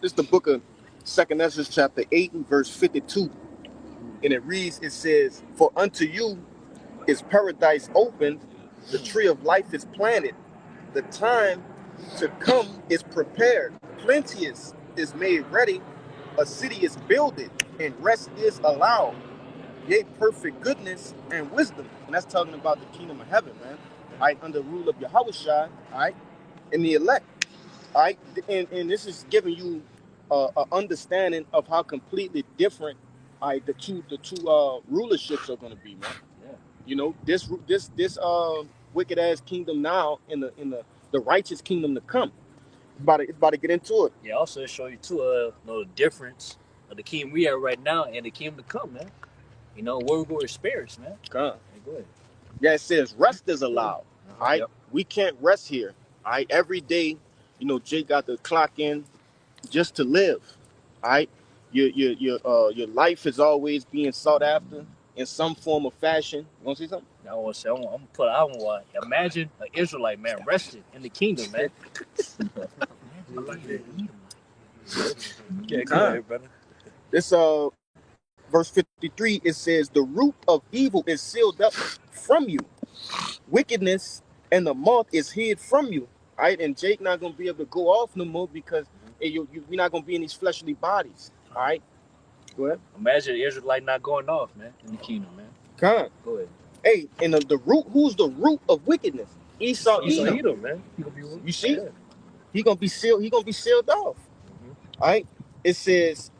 this the book of 2nd Ezra chapter 8 and verse 52. And it reads, it says, "For unto you is paradise opened, the tree of life is planted, the time to come is prepared, plenteous is made ready, a city is builded, and rest is allowed. Yea, perfect goodness and wisdom." And that's talking about the kingdom of heaven, man. All right, under the rule of Yahweh Shai, all right, and the elect. All right, and this is giving you an understanding of how completely different, all right, the two rulerships are going to be, man. Yeah. This wicked ass kingdom now in the righteous kingdom to come. It's about to get into it. Yeah, also show you too, the difference of the kingdom we are right now and the kingdom to come, man. Where we're going to experience, man. Come. Hey, go ahead. Yeah, it says rest is allowed. All right, we can't rest here. All right, every day, Jay got to clock in just to live. All right, your life is always being sought after in some form of fashion. You want to see something? I want to say, I'm going to put out one. Imagine an Israelite, man, resting in the kingdom, man. I like that. Yeah, go ahead, brother. This verse 53, it says, "The root of evil is sealed up from you. Wickedness and the moth is hid from you." right? And Jake not gonna be able to go off no more because we're not gonna be in these fleshly bodies. All right. Go ahead. Imagine the Israelite not going off, man, in the kingdom, man. Come. Go ahead. Hey, and the root. Who's the root of wickedness? Esau Edom, man. He gonna be you see, yeah. he gonna be sealed. He gonna be sealed off. All right. It says,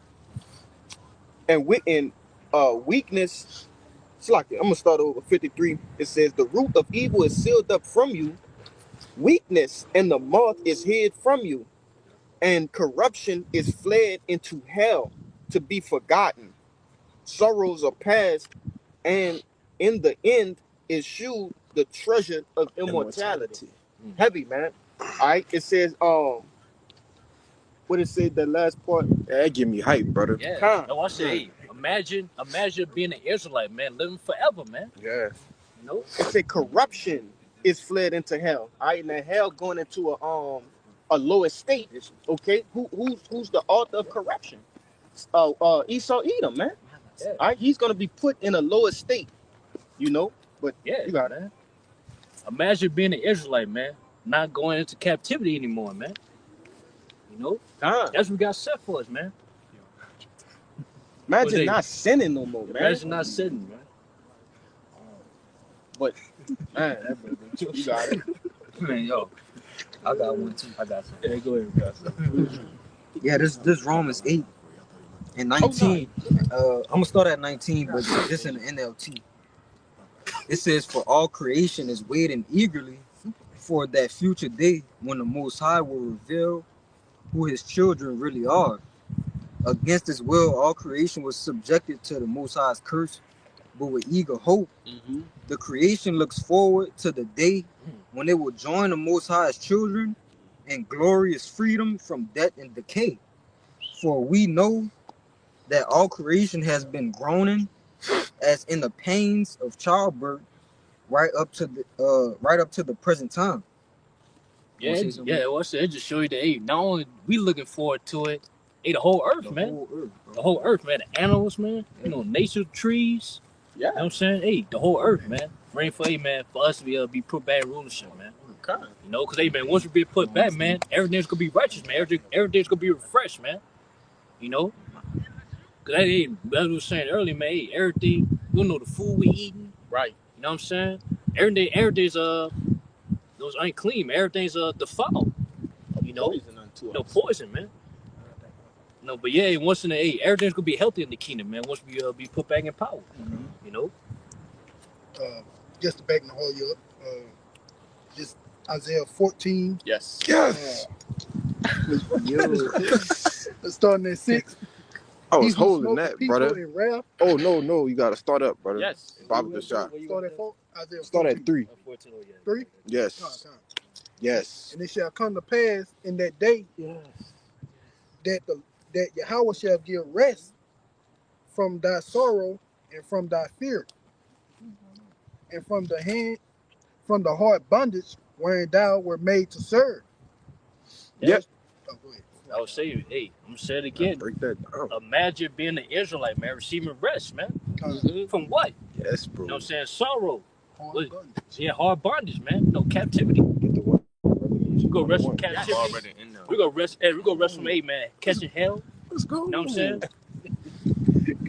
and weakness. It's like I'm gonna start over 53. It says the root of evil is sealed up from you. Weakness and the moth is hid from you, and corruption is fled into hell to be forgotten. Sorrows are past, and in the end is shewed the treasure of immortality. Heavy, man. All right. It says, what it said, that last part? That give me hype, brother. Yeah. No, I say, hey, imagine being an Israelite, man, living forever, man. Yeah. You know? It said corruption is fled into hell. All right, now hell going into a lower state. Okay, who's the author of corruption? Esau Edom, man. Yeah. All right, he's gonna be put in a lower state. You know, but yeah, you got it, man. Imagine being an Israelite, man, not going into captivity anymore, man. You know, that's what God set for us, man. Imagine not sinning no more, man. Imagine not sinning, man. But man, you got it. Man, yo, I got one too. I got some. Yeah, go ahead, guys. Yeah, this Romans 8 and 19. I'm gonna start at 19, but this in the NLT. It says, "For all creation is waiting eagerly for that future day when the Most High will reveal who His children really are. Against His will, all creation was subjected to the Most High's curse, but with eager hope, the creation looks forward to the day when it will join the Most High's children in glorious freedom from death and decay. For we know that all creation has been groaning as in the pains of childbirth right up to the present time." Yeah, well, I said, it just show you that, hey, not only we looking forward to it, hey, the whole earth, man. The whole earth, man. The animals, man. You know, nature, trees. Yeah. You know what I'm saying? Hey, the whole earth, man. Rain for, hey, man, for us to be put back in rulership, man. Okay. You know, because, hey, man, once we be put back, man, everything's going to be righteous, man. Everything's going to be refreshed, man. You know? Because, hey, as we were saying earlier, man, hey, everything, you know, the food we eating. Right. You know what I'm saying? Everything's, those ain't clean, man. Everything's defiled. You know? No poison, man. No, but yeah, once in the everything's gonna be healthy in the kingdom, man. Once we be put back in power, you know. Just to back the whole year up, just Isaiah 14. Yes. Let's start at 6. I was holding that, brother. Oh no, you gotta start up, brother. Yes. Bob the shot. Start at 4. Isaiah start at 3. 3. Yes. Yes. And it shall come to pass in that day, that Yahweh shall give rest from thy sorrow and from thy fear, and from the hard bondage wherein thou were made to serve. Yep. Oh, go ahead. I was saying, hey, I'm gonna say it again. Break that down. Imagine being an Israelite, man, receiving rest, man. From what? Yes, bro. You know what I'm saying? Sorrow. Hard bondage, man. No captivity. We go rest from captivity. We go rest. Hey, we go rest from, hey, man, catching hell. Let's go. You know what I'm saying?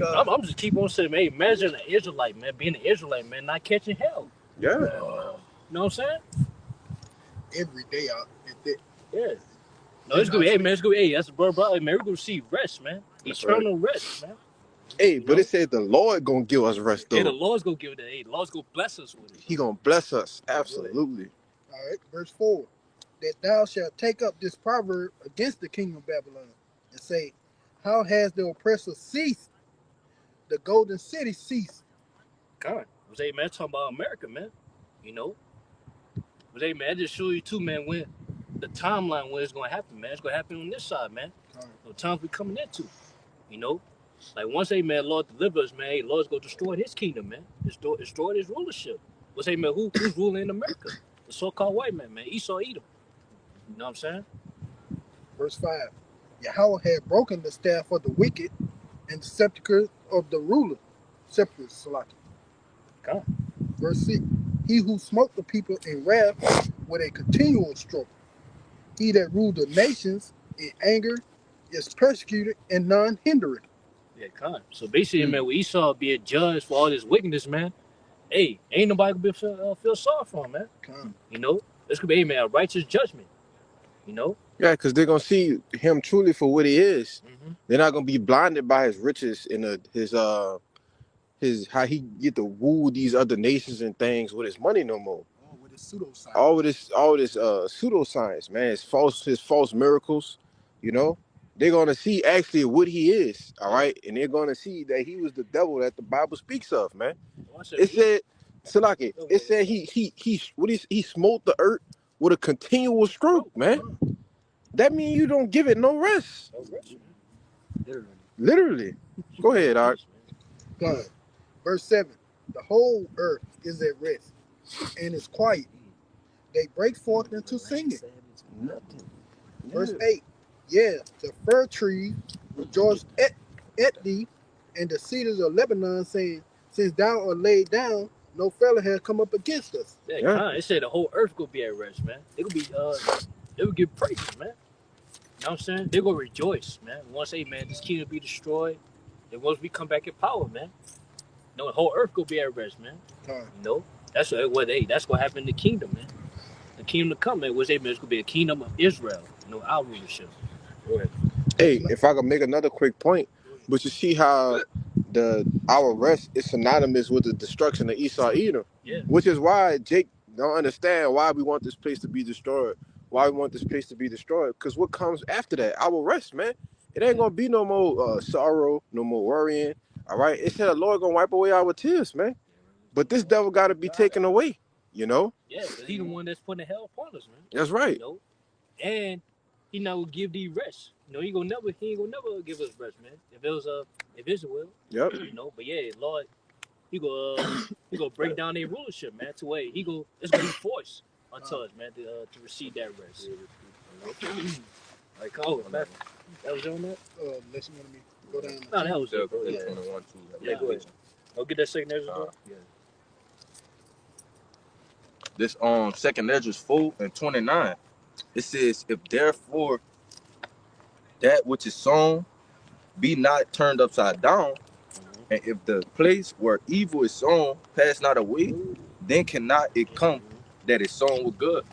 I'm just keep on saying, hey, imagine an Israelite, man, being an Israelite, man, not catching hell. Yeah. You know what I'm saying? Every day out there. Yeah. No, it's gonna be, hey, man, it's gonna be, hey, that's a brother, man, we're gonna receive rest, man. Eternal rest, man. Hey, but it said the Lord gonna give us rest, though. Yeah, the Lord's gonna give it. Hey, the Lord's gonna bless us with it. He gonna bless us, absolutely. All right, verse 4. That thou shalt take up this proverb against the king of Babylon, and say, how has the oppressor ceased? The golden city ceased. God, was hey, man, talking about America, man. You know, was hey, man, I just show you too, man, when the timeline when it's gonna happen, man. It's gonna happen on this side, man. The times we coming into, you know. Like once, hey, man, Lord deliver us, man. Hey, Lord's gonna destroy His kingdom, man. Destroy His rulership. Was hey, man, who's ruling in America? The so-called white man, Esau Edom. You know what I'm saying? Verse 5. Yahweh had broken the staff of the wicked and the scepter of the ruler. Scepter, Salaki. Okay. Verse 6. He who smote the people in wrath with a continual stroke. He that ruled the nations in anger is persecuted and none hindered. Yeah, con. So basically, man, with Esau being judged for all this wickedness, man, hey, ain't nobody gonna feel sorry for him, man. Con. You know, this could be, hey, man, a righteous judgment. You know. Yeah, because they're gonna see him truly for what he is. Mm-hmm. They're not gonna be blinded by his riches and his how he get to woo these other nations and things with his money no more. Oh, with his pseudoscience. All this pseudoscience, man. His false miracles, you know. They're gonna see actually what he is, all right, and they're gonna see that he was the devil that the Bible speaks of, man. It said, Salaki, it said he smote the earth with a continual stroke, man. That means you don't give it no rest. Literally. Go ahead, Art. Con. Verse 7. The whole earth is at rest and is quiet. They break forth into singing. Verse 8. Yeah, the fir tree rejoiced at thee, and the cedars of Lebanon, saying, since thou art laid down, no fellow has come up against us. Yeah, con. It said the whole earth gonna be at rest, man. They gonna be they will give praise, man. You know what I'm saying? They're gonna rejoice, man. Once, hey, man, this kingdom be destroyed, then once we come back in power, man, you know, the whole earth gonna be at rest, man. You know, that's that's what happened in the kingdom, man. The kingdom to come, man, was man, it's gonna be a kingdom of Israel, you know, our rulership. Go ahead. Hey, if I could make another quick point, but you see how our rest is synonymous with the destruction of Esau Edom, which is why Jake don't understand why we want this place to be destroyed. Why we want this place to be destroyed? Because what comes after that? Our rest, man. It ain't gonna be no more sorrow, no more worrying. All right. It said the Lord gonna wipe away our tears, man. But this devil got to be taken away. You know. Yeah, because he the one that's putting the hell upon us, man. That's right. You know, and he not gonna give thee rest. You know, he ain't gonna never give us rest, man. If it was if it's will. Yep. You know, but yeah, Lord, he gonna break down their rulership, man. To where it's gonna be forced unto us, man, to receive that rest. You know? Like, oh, that was on that. Unless you want me to go down. No, that was it, bro. Yeah. Yeah, go ahead. I'll get that second Ezra, bro. Yeah. This second Ezra 4:29. It says, if therefore that which is sown be not turned upside down, and if the place where evil is sown pass not away, then cannot it come that is sown with good.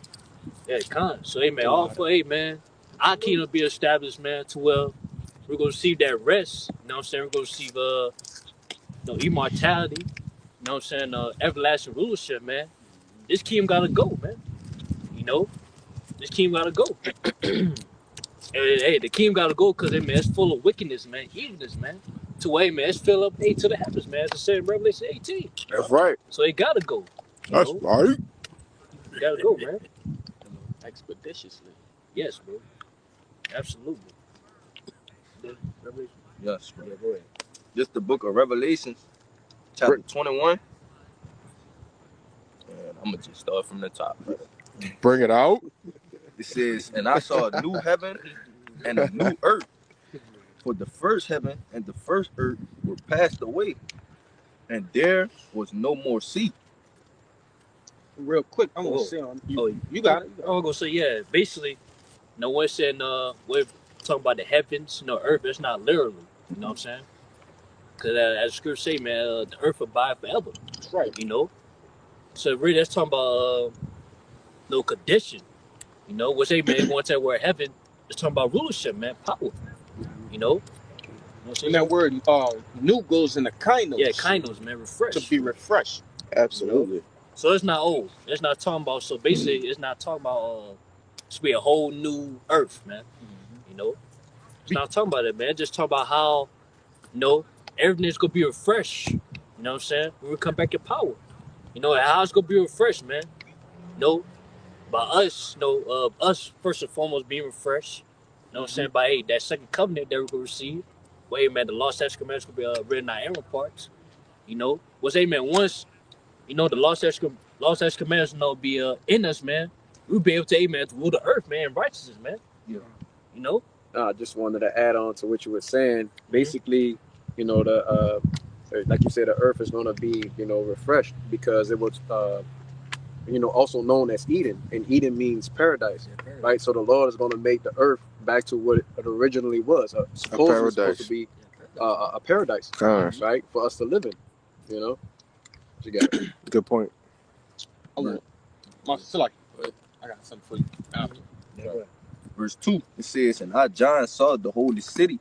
Yeah, it can't. So, hey, man, all for, hey, man, our kingdom be established, man, to where we're going to receive that rest. You know what I'm saying? We're going to receive immortality. You know what I'm saying? Everlasting rulership, man. This kingdom got to go, man. You know? This kingdom got to go. Hey, the kingdom got to go because, hey, man, it's full of wickedness, man, evilness, man. To where, hey, man, it's filled up, hey, to the heavens, man. As it said in Revelation 18. That's right. So it got to go. That's right. You got to go, man. Expeditiously. Yes, bro. Absolutely. Revelation. Yes, bro. Yeah, go ahead. This the book of Revelations, chapter 21. And I'm going to just start from the top. Brother. Bring it out. It says, and I saw a new heaven and a new earth. For the first heaven and the first earth were passed away, and there was no more sea. Real quick, I'm gonna say on you got it. I'm gonna say, yeah, basically, no one said we're talking about the heavens, earth. It's not literally, you know what I'm saying? Because as the scripture say, man, the earth will abide forever. That's right. You know, so really that's talking about no condition. You know, what's say, man, going to tell where heaven is talking about rulership, man, power. You know. And that word new goes into kainos. Yeah, kainos, man, refresh. To be refreshed. Absolutely. You know? So it's not old. It's not talking about. So basically, it's not talking about. It's be a whole new earth, man. You know, it's not talking about it, man. Just talking about how, everything's gonna be refreshed. You know what I'm saying? When we come back in power, how it's gonna be refreshed, man. By us, us first and foremost being refreshed. You know what I'm saying? By that second covenant that we're gonna receive. Well, hey, man, the lost statutes commandments gonna be written in our inward parts. What's man? Once the lost statutes commandments be in us, man. We'll be able to, man, to rule the earth, man, in righteousness, man. Yeah. You know. I just wanted to add on to what you were saying. Basically, the like you said, the earth is gonna be refreshed because it was also known as Eden, and Eden means paradise, right? So the Lord is going to make the earth back to what it originally was. Supposedly supposed to be a paradise, right, for us to live in. You know, you got it. Good point. I want I got something for you after. Verse 2, it says, and I, John, saw the holy city,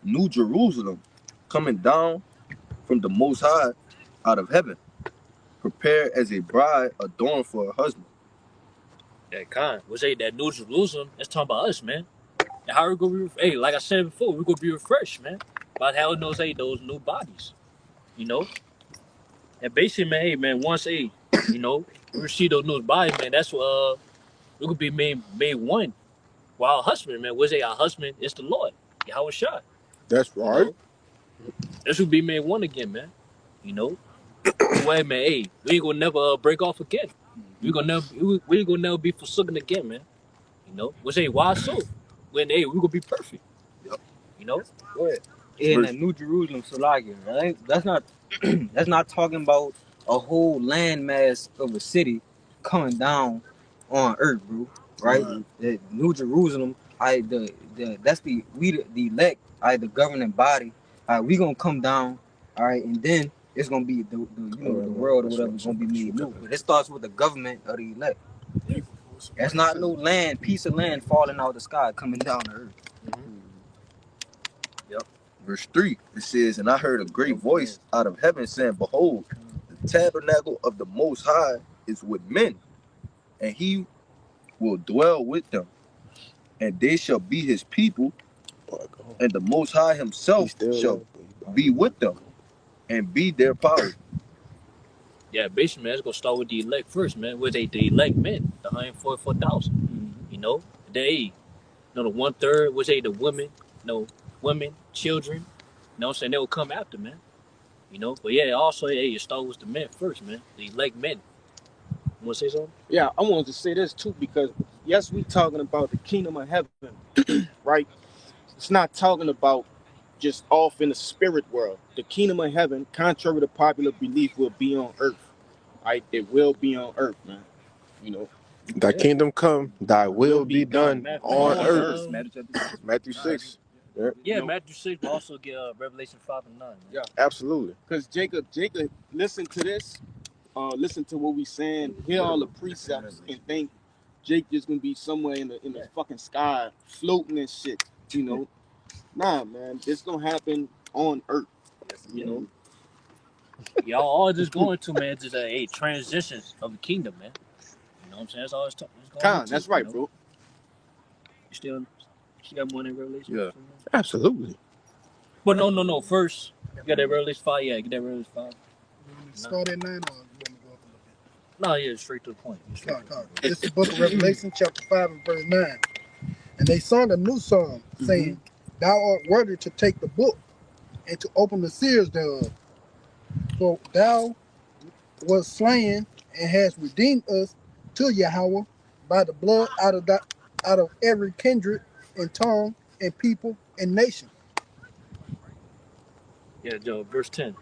New Jerusalem, coming down from the Most High out of heaven, prepared as a bride adorned for her husband. That kind. We say that New Jerusalem, that's talking about us, man. And how we gonna be, hey, like I said before, we're gonna be refreshed, man. By having those new bodies. You know? And basically, man, hey man, once we receive those new bodies, man, that's what we could be made one. Well, our husband, man, our husband is the Lord. Yahweh Shai. That's You right. know? This would be made one again, man. You know? Wait, man, hey, we ain't gonna never break off again. We ain't gonna never be forsaken again, man. You know? We say why so? When we gonna be perfect. Yep. You know? Go ahead. In the New Jerusalem, Salagia, right? That's not that's not talking about a whole landmass of a city coming down on earth, bro. Right? The New Jerusalem, that's the elect, the governing body. We gonna come down, all right, and then it's gonna be the world or whatever is gonna be made new. But it starts with the government of the elect. That's not no piece of land falling out of the sky coming down to earth. Yep. Verse 3, it says, and I heard a great voice out of heaven saying, behold, the tabernacle of the Most High is with men, and he will dwell with them, and they shall be his people, and the Most High himself shall be with them and be their power. Yeah, basically, man, it's gonna start with the elect first, man. With the elect men, the 144,000. You know, they, the 1/3 was the women, women, children. You know what I'm saying? They will come after, man. You know, but yeah, also, it start with the men first, man. The elect men. You wanna say something? Yeah, I wanted to say this too because yes, we talking about the kingdom of heaven, right? It's not talking about just off in the spirit world. The kingdom of heaven, contrary to popular belief, will be on earth. Right? It will be on earth, man. You know. Thy kingdom come, thy will be done on earth. Matthew 6. Matthew 6. Yeah, Matthew 6, but also get Revelation 5 and 9. Man. Yeah, absolutely. Because Jacob, listen to this. Listen to what we saying. Hear all the precepts and think Jake just gonna be somewhere in the fucking sky floating and shit. You know. Nah, man, this gonna happen on earth. You know. Y'all all just going to, man, just a transition of the kingdom, man. You know what I'm saying? That's all it's going to. That's right, bro. You got more than Revelation? Yeah. Absolutely. But no. First, you got that Revelation 5. Yeah, get that Revelation 5. Start at 9 or you want me to go up a little bit? No, yeah, straight to the point. This is the book of Revelation, chapter 5 and verse 9. And they sung a new song, saying, Thou art worthy to take the book and to open the seals thereof. For thou wast slain and hast redeemed us to Yahweh by the blood out of every kindred and tongue and people and nation. Yeah, Joe, verse 10.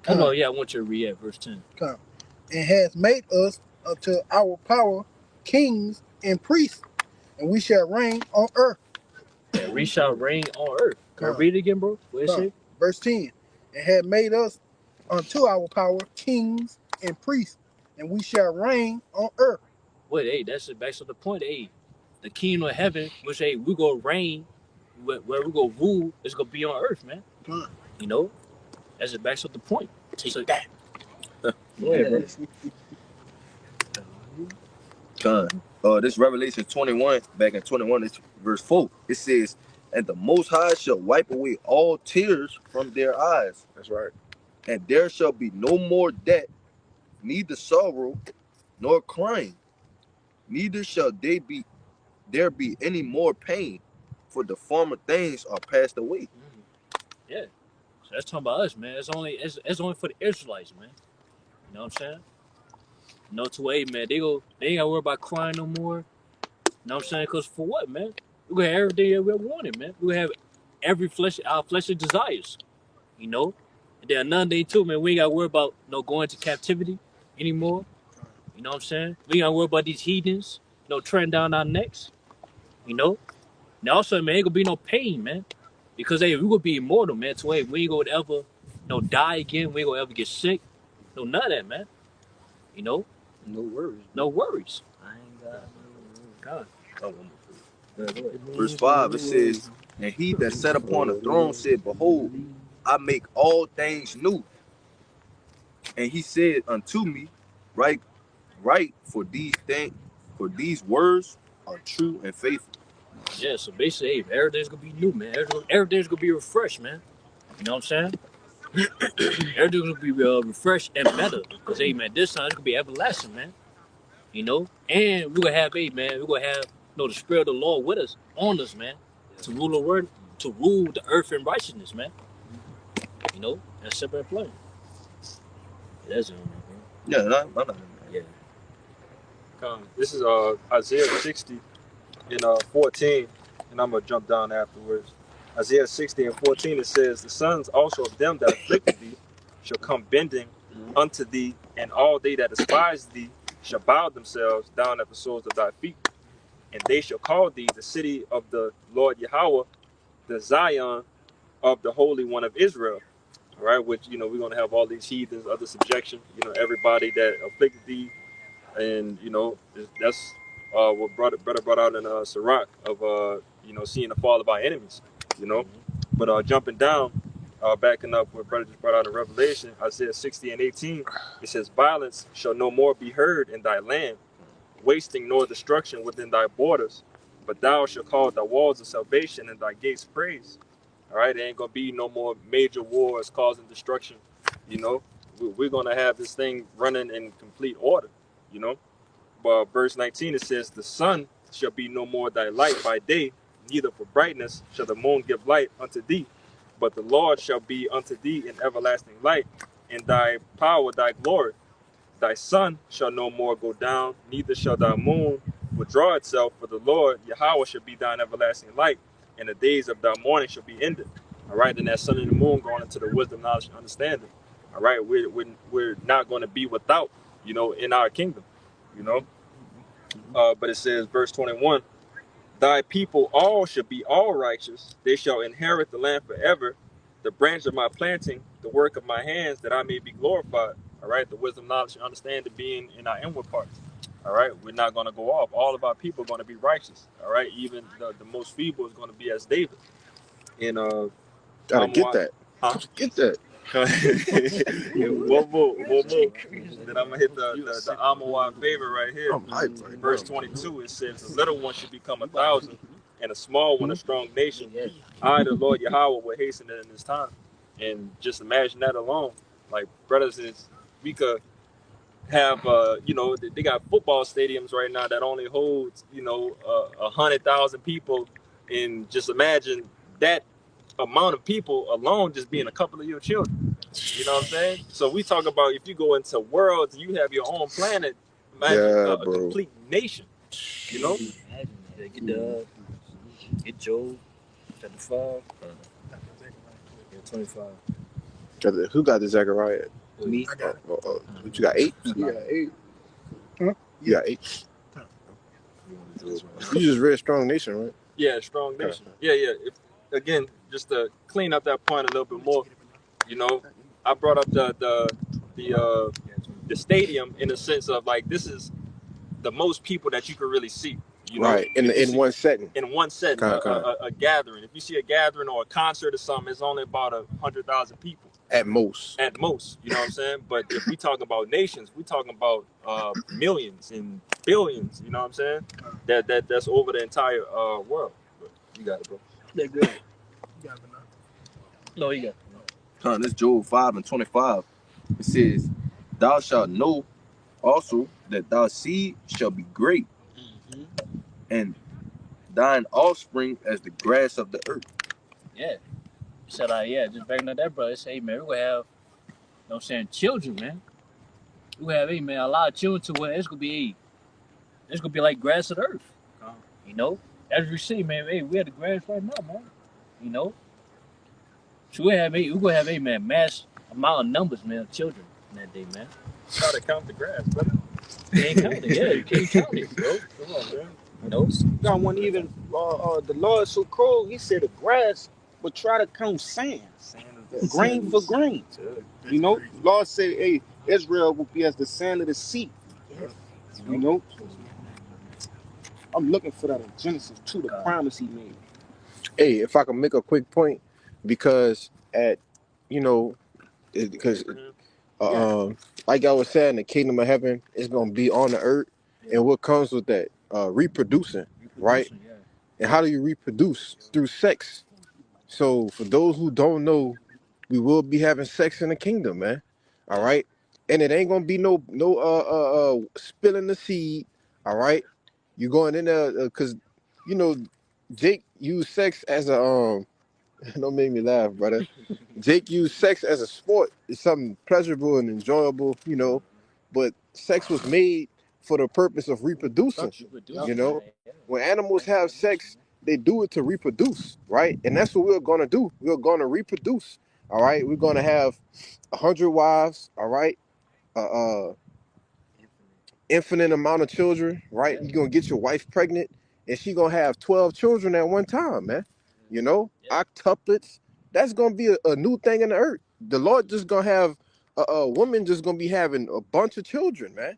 Oh, yeah, I want you to read verse 10. And has made us unto our power kings and priests, and we shall reign on earth. Yeah, we shall reign on earth. Can I read it again, bro? What is it? Verse 10. And had made us unto our power kings and priests, and we shall reign on earth. Wait, hey, that's back to the point. Hey, the kingdom of heaven, which we go reign, where we go rule, is gonna be on earth, man. You know, that's back to the point. Take that. Go ahead, bro. This Revelation 21, back in 21, it's verse 4. It says, and the Most High shall wipe away all tears from their eyes. That's right. And there shall be no more death, neither sorrow nor crying, neither shall there be any more pain, for the former things are passed away. Yeah, so that's talking about us, man. It's only for the Israelites, man. You know what I'm saying? No, to man, they ain't gotta worry about crying no more. You know what I'm saying? Cause for what, man? We gonna have everything that we wanted, man. We gonna have our fleshly desires. You know, and then another thing too, man. We ain't gotta worry about going to captivity anymore. You know what I'm saying? We ain't gotta worry about these heathens, treading down our necks. You know. And also, man, ain't gonna be no pain, man, because hey, we gonna be immortal, man. So hey, we ain't gonna ever, die again. We ain't gonna ever get sick. No, none of that, man. You know. No worries. No worries. I ain't got no God. Oh, Verse 5, it says, and he that sat upon the throne said, behold, I make all things new. And he said unto me, right, for these words are true and faithful. yeah. So basically, hey, everything's gonna be new, man. Everything's gonna be refreshed, man. You know what I'm saying? Everything's gonna be refreshed and better. Cause hey, man, this time it's gonna be everlasting, man. You know, and we're gonna have, hey, man, we're gonna have, the spirit of the Lord with us, on us, man, to rule the world, to rule the earth in righteousness, man. You know, that's simple and plain. Yeah, that's it, man. Yeah, I'm not. Yeah. This is Isaiah 60 and 14, and I'm gonna jump down afterwards. Isaiah 60 and 14, it says, the sons also of them that afflicted thee shall come bending unto thee, and all they that despise thee shall bow themselves down at the soles of thy feet, and they shall call thee the city of the Lord Yahweh, the Zion of the Holy One of Israel. All right, which we're gonna have all these heathens under subjection. Everybody that afflicted thee, and that's what brother brought out in Sirach of seeing the fall of our enemies. But jumping down, backing up what brother just brought out in Revelation, Isaiah 60 and 18, it says, violence shall no more be heard in thy land, wasting nor destruction within thy borders, but thou shalt call thy walls of salvation and thy gates praise. All right, there ain't gonna be no more major wars causing destruction. We're gonna have this thing running in complete order. But verse 19, it says, the sun shall be no more thy light by day, neither for brightness shall the moon give light unto thee, but the Lord shall be unto thee in everlasting light, and thy power thy glory. Thy sun shall no more go down, neither shall thy moon withdraw itself, for the Lord Yahweh shall be thine everlasting light, and the days of thy mourning shall be ended. All right, then that sun and the moon going into the wisdom, knowledge, and understanding. All right, we're not going to be without, in our kingdom, but it says, verse 21, thy people all shall be all righteous. They shall inherit the land forever. The branch of my planting, the work of my hands, that I may be glorified. All right, the wisdom, knowledge, and understanding being in our inward parts. All right, we're not going to go off. All of our people are going to be righteous. All right, even the most feeble is going to be as David. In Gotta get that. Get that. one more. Then I'm gonna hit the Amawad favor right here. Verse 22, it says, the little one should become 1,000, and a small one a strong nation. I, the Lord Yahweh, will hasten it in this time. And just imagine that alone. Like, brothers, we could have they got football stadiums right now that only holds 100,000 people, and just imagine that amount of people alone just being a couple of your children. You know what I'm saying? So we talk about, if you go into worlds, you have your own planet. Imagine a complete nation. Get Job chapter 5. 25. Who got the Zechariah? Me. You got 8? You got 8. You got 8. You just read Strong Nation, right? Yeah, Strong Nation. Yeah. Again, just to clean up that point a little bit more, I brought up the stadium in the sense of, like, this is the most people that you could really see. Right, in one setting. In one setting, a gathering. If you see a gathering or a concert or something, it's only about 100,000 people. At most. At most, you know what I'm saying? But if we talk about nations, we talking about millions and billions, you know what I'm saying? That's over the entire world. But you got it, bro. They're good. No, you got it. This Job 5 and 25. It says, thou shalt know also that thy seed shall be great, and thine offspring as the grass of the earth. Yeah. He said, just backing up that, brother. Say, hey, man, we're going to have, children, man. We're going to have, hey, man, a lot of children to where it's going to be like grass of the earth. As we see, man, hey, we have the grass right now, man. So we're going to have, hey, man, mass amount of numbers, man, of children in that day, man. Try to count the grass, brother. Can't count it. Yeah, you can't count it, bro. Come on, bro. You know? Got one even. The Lord so cold. He said the grass would try to count sand, grain for grain. You know, Lord said, "Hey, Israel will be as the sand of the sea." You know, I'm looking for that in Genesis 2, the promise He made. Hey, if I can make a quick point, because at, you know, because like I was saying, the kingdom of heaven is gonna be on the earth, and what comes with that, reproducing, right? Yeah. And how do you reproduce? Through sex. So for those who don't know, we will be having sex in the kingdom, man. All right, and it ain't gonna be no spilling the seed. All right, you going in there because you know Jake used sex as a don't make me laugh, brother. Jake used sex as a sport. It's something pleasurable and enjoyable, you know. But sex was made for the purpose of reproducing. You know, when animals have sex, they do it to reproduce, right? And that's what we're gonna do. We're gonna reproduce. All right, we're gonna have 100 wives. All right, uh, infinite amount of children, right? You're gonna get your wife pregnant, and she gonna have 12 children at one time, man. You know, octuplets. That's gonna be a new thing in the earth. The Lord just gonna have a woman just gonna be having a bunch of children, man,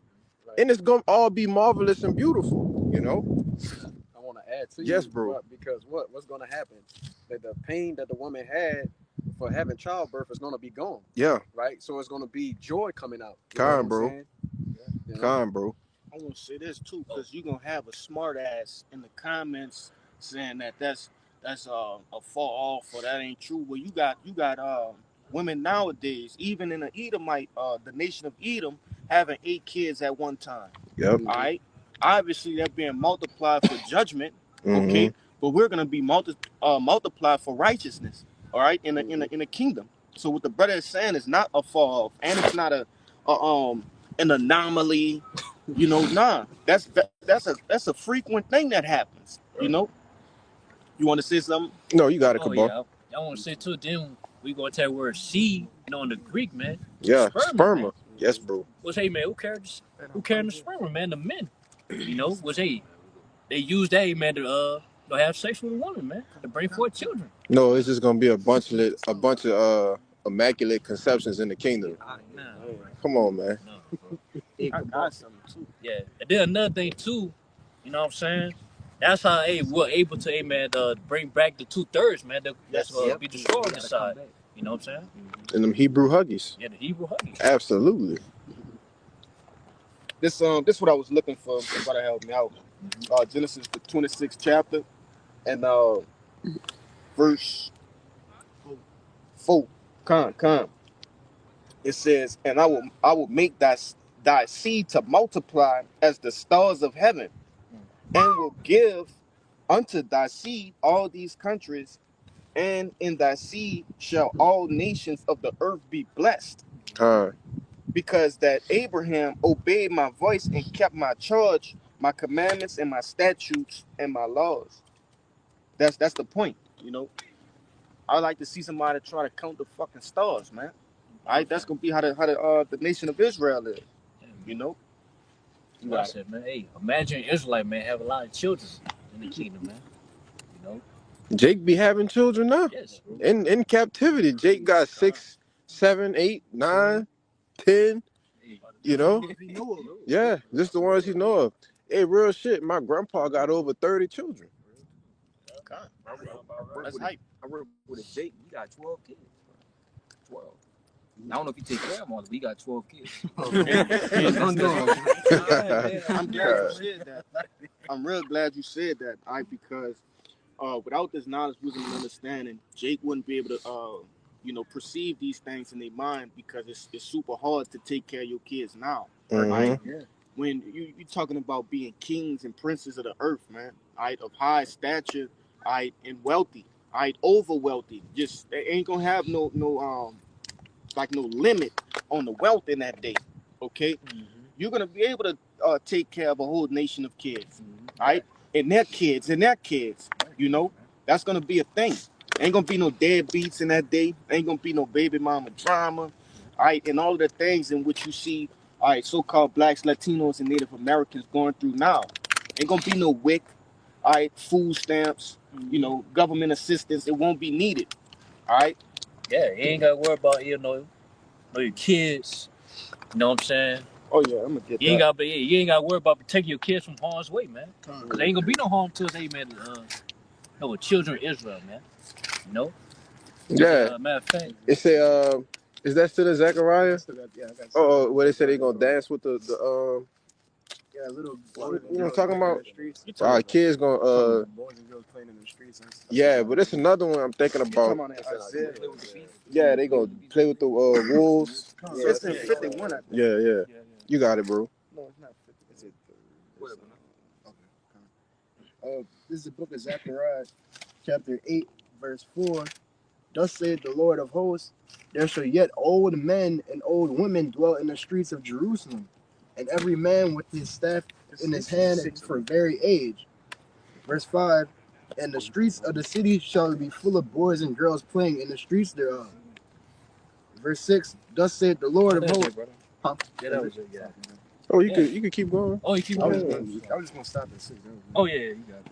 and it's gonna all be marvelous and beautiful. You know. I want to add to Yes, you, bro. because what's going to happen? That the pain that the woman had for having childbirth is going to be gone, Yeah, right? So it's going to be joy coming out. You know what kind, I'm bro. saying? You know? Kind, bro. I want to say this too, because you're gonna have a smart ass in the comments saying that that's a fall off or that ain't true. Well, you got women nowadays, even in the Edomite, the nation of Edom, having 8 kids at one time. Yep. All right, obviously they're being multiplied for judgment. Mm-hmm. Okay, but we're gonna be multiplied for righteousness. All right, in the kingdom. So what the brother is saying is not a fall off, and it's not a an anomaly. You know, nah, that's a frequent thing that happens. You know, you want to say something? No, you got it, Oh Cabal. yeah. I want to say too. Then we gonna tell word seed. You know, in the Greek, man. Yeah, Sperma, man. sperma. Yes, bro. Was hey man, who cares? Who carrying the sperma, man? The men. You know, was they use that man to have sex with a woman, man, to bring forth children. No, it's just gonna be a bunch of immaculate conceptions in the kingdom. Nah, Come on, man. no, bro. I got something too. Yeah. And then another thing too, you know what I'm saying? That's how we're able to man bring back the 2/3, man. That's Yes. be destroyed on the side. You know what I'm saying? And them Hebrew huggies. Yeah, the Hebrew huggies. Absolutely. This what I was looking for. Brother help me out. Genesis the 26th chapter and verse 4. Come. It says, and I will make thy seed to multiply as the stars of heaven, and will give unto thy seed all these countries, and in thy seed shall all nations of the earth be blessed, Kind. because that Abraham obeyed my voice and kept my charge, my commandments, and my statutes and my laws. That's the point, you know. I like to see somebody try to count the fucking stars, man. All right, that's gonna be how the nation of Israel is, you know. You I got it. said, man, hey, imagine Israelite man have a lot of children in the kingdom, man. You know? Jake be having children now. Yes, bro. In captivity. Jake got 6, 7, 8, 9, 10. You know? Yeah, just the ones he know of. Hey, real shit. My grandpa got over 30 children. God, I that's work hype. with a Jake. He got 12 kids. 12. I don't know if he take care of them all, but he got 12 kids. I'm glad you God. said that. I'm real glad you said that. Because without this knowledge, wisdom, and understanding, Jake wouldn't be able to perceive these things in their mind, because it's super hard to take care of your kids now. Mm-hmm. When you talking about being kings and princes of the earth, man, of high stature, and wealthy, over wealthy. Just they ain't gonna have no limit on the wealth in that day. Okay, you're gonna be able to take care of a whole nation of kids, and their kids and their kids. You know, that's gonna be a thing. Ain't gonna be no deadbeats in that day. Ain't gonna be no baby mama drama, and all of the things in which you see all right, so-called blacks, Latinos, and Native Americans going through now. Ain't gonna be no WIC, all right, food stamps, you know, government assistance. It won't be needed, all right? Yeah, you ain't got to worry about, you know your kids. You know what I'm saying? Oh, yeah, I'm gonna get You ain't that. you ain't got to worry about protecting your kids from harm's way, man. Because there ain't going to be no harm to us, hey, man. No, children of Israel, man. You know? Yeah. Matter of fact. It say, is that still in Zechariah? Yeah, I got Oh, where they say they gonna dance with the yeah, little you boys and know what I'm girls talking playing in about? the streets. All right, kids gonna Boys and girls playing in the streets and stuff. yeah, but it's another one I'm thinking You talking about. about that Isaiah? Yeah, they gonna play with the wolves. Yeah, it's in 51, I think. Yeah. You got it, bro. No, it's not 50. Is it? Okay. This is the book of Zechariah, chapter 8, verse 4. Thus saith the Lord of hosts, there shall yet old men and old women dwell in the streets of Jerusalem, and every man with his staff in his hand for very age. Verse 5, and the streets of the city shall be full of boys and girls playing in the streets thereof. Verse 6, thus saith the Lord of hosts. Huh? Yeah, that was it, yeah. Oh, you could keep going. Oh, you keep I was going? just gonna stop at 6. Oh, yeah, you got it.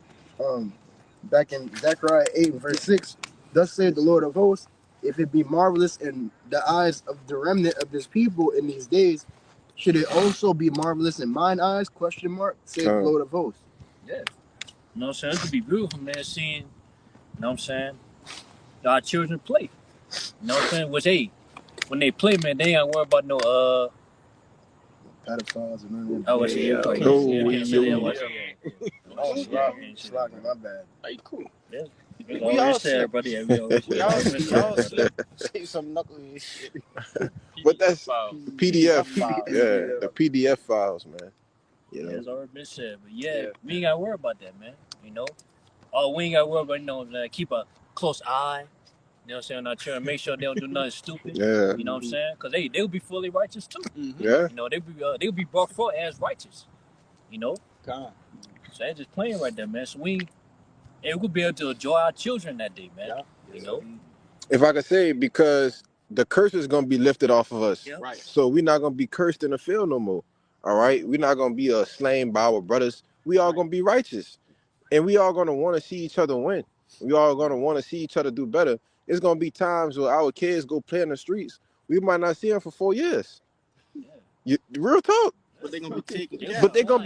Back in Zechariah 8 verse 6, thus saith the Lord of hosts, if it be marvelous in the eyes of the remnant of this people in these days, should it also be marvelous in mine eyes? Question mark, saith the Lord of hosts. Yeah. You know what I'm saying? It could be beautiful, man, seeing, you know what I'm saying, our children play. You know what I'm saying? Which, hey, when they play, man, they ain't got to worry about no, pedophiles and none of that. I was saying, Slacking, my bad. Hey, cool. Yeah. We all said, buddy. We all say some knuckly shit. But that's PDF PDF, files. yeah, the PDF files, man. You know. It's already been said, but yeah, we ain't got to worry about that, man. You know? Oh, we ain't got to worry about, you know, keep a close eye. You know what I'm saying? On our children, make sure they don't do nothing stupid. Yeah. You know what I'm saying? Because they'll be fully righteous too. Yeah. You know, they'll be brought forth as righteous. You know? God. So that's just playing right there, man. So we could be able to enjoy our children that day, man. Yeah. You know? If I could say, because the curse is gonna be lifted off of us. Yep. Right. So we're not gonna be cursed in the field no more. All right. We're not gonna be slain by our brothers. We all gonna be righteous. And we all gonna want to see each other win. We all gonna want to see each other do better. It's gonna be times where our kids go play in the streets. We might not see them for 4 years. Real talk. But they're gonna be taken care But of. they're gonna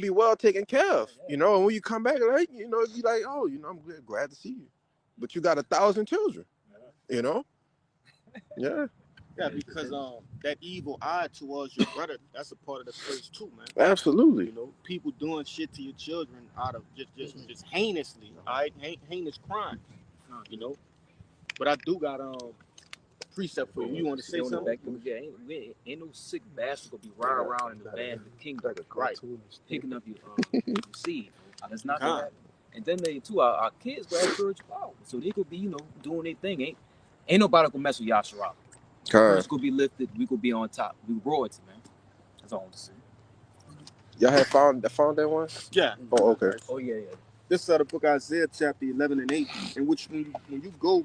be well taken care of. You know, and when you come back, like, you know, it'd be like, oh, you know, I'm glad to see you. But you got 1,000 children. You know? Yeah. Yeah, because that evil eye towards your brother, that's a part of the curse too, man. Absolutely. You know, people doing shit to your children out of just heinously, all right, heinous crime. You know, but I do got precept for you. You want to say something? Ain't no sick bastard gonna be riding around in the van of the kingdom, Right. picking up your seed. That's not gonna happen. And then our kids gonna have spiritual power, so they could be, you know, doing their thing. Ain't nobody gonna mess with Yashara. First gonna be lifted, we gonna be on top. We royalty, man. That's all I want to say. Y'all have found that one? Yeah. Oh, okay. Oh yeah. This is the book of Isaiah, chapter 11 and 8, in which when you go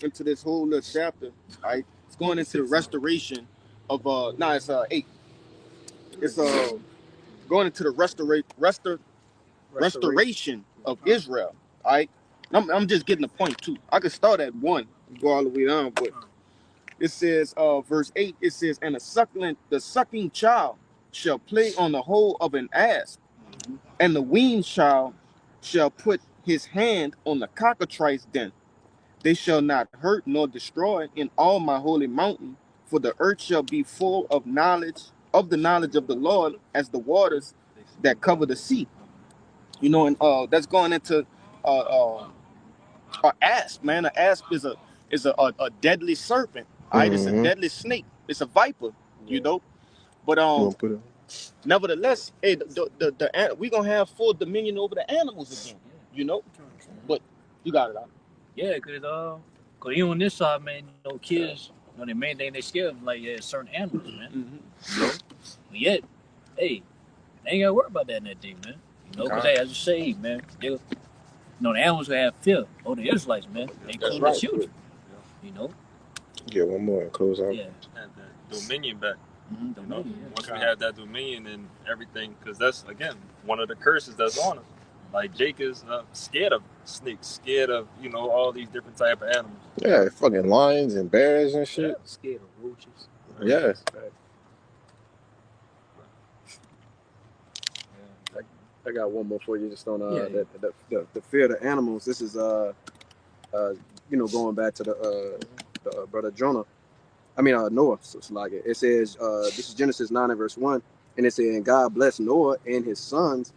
into this whole little chapter, right, it's going into the restoration of it's 8. It's going into the restoration of Israel. All right, I'm just getting the point too. I could start at 1 and go all the way down, but it says verse 8. It says, and the sucking child shall play on the hole of an asp, and the weaned child shall put his hand on the cockatrice den. They shall not hurt nor destroy in all my holy mountain, for the earth shall be full of the knowledge of the Lord, as the waters that cover the sea. You know, and that's going into an asp, man. An asp is a deadly serpent. All right, it's a deadly snake. It's a viper. You know, but nevertheless, hey, we gonna have full dominion over the animals again. You know, but you got it out. Yeah, cause you on this side, man, you know, kids, you know, the main thing they scared of, like, certain animals, man. You know, but yet, hey, they ain't gotta worry about that in that day, man. You know, cause hey, as you say, man, you know, the animals gonna have fear of the Israelites, man. They including the children. You know. Get one more and close out. Yeah. Had that dominion back. You know, once we have that dominion and everything, because that's again one of the curses that's on us. Like Jake is scared of snakes, scared of all these different type of animals. Yeah, fucking lions and bears and shit. Scared of roaches. Yeah. I got one more for you, just on the fear of the animals. This is going back to the brother Jonah. I mean Noah. So it's like it says this is Genesis 9 and verse 1, and it said, and God blessed Noah and his sons,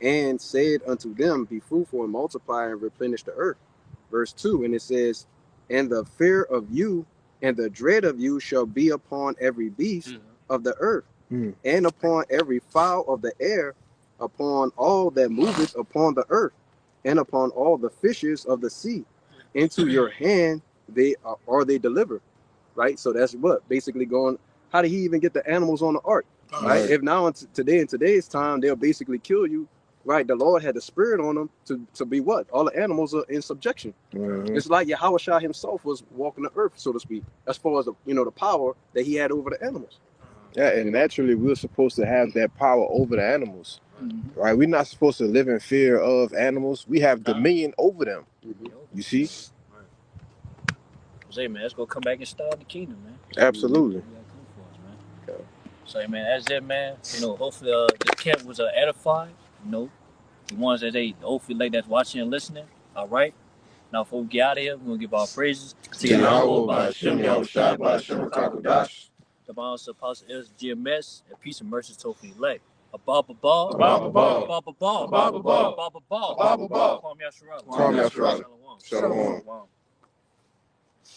and said unto them, be fruitful and multiply and replenish the earth. Verse 2, and it says, and the fear of you and the dread of you shall be upon every beast of the earth, and upon every fowl of the air, upon all that moveth upon the earth, and upon all the fishes of the sea. Into your hand are they delivered. Right? So that's what basically going. How did he even get the animals on the ark? Right? If now in today's time they'll basically kill you. Right? The Lord had the spirit on them to be what? All the animals are in subjection. It's like Yahweh Shah himself was walking the earth, so to speak, as far as the power that he had over the animals. Yeah, and naturally we're supposed to have that power over the animals. Right? We're not supposed to live in fear of animals. We have dominion over them. You see? Say, man, let's go come back and start the kingdom, man. Absolutely. So, man, that's it, man. Hopefully this camp was edified. The ones that hopefully like that's watching and listening. All right. Now, before we get out of here, we're going to give our praises to Yahweh by Hashem, Yahushua by Hashem, Kakodash. The Bible Apostle is GMS, and peace and mercy to the elect. Abba, Kwam Yasharal. Shalom.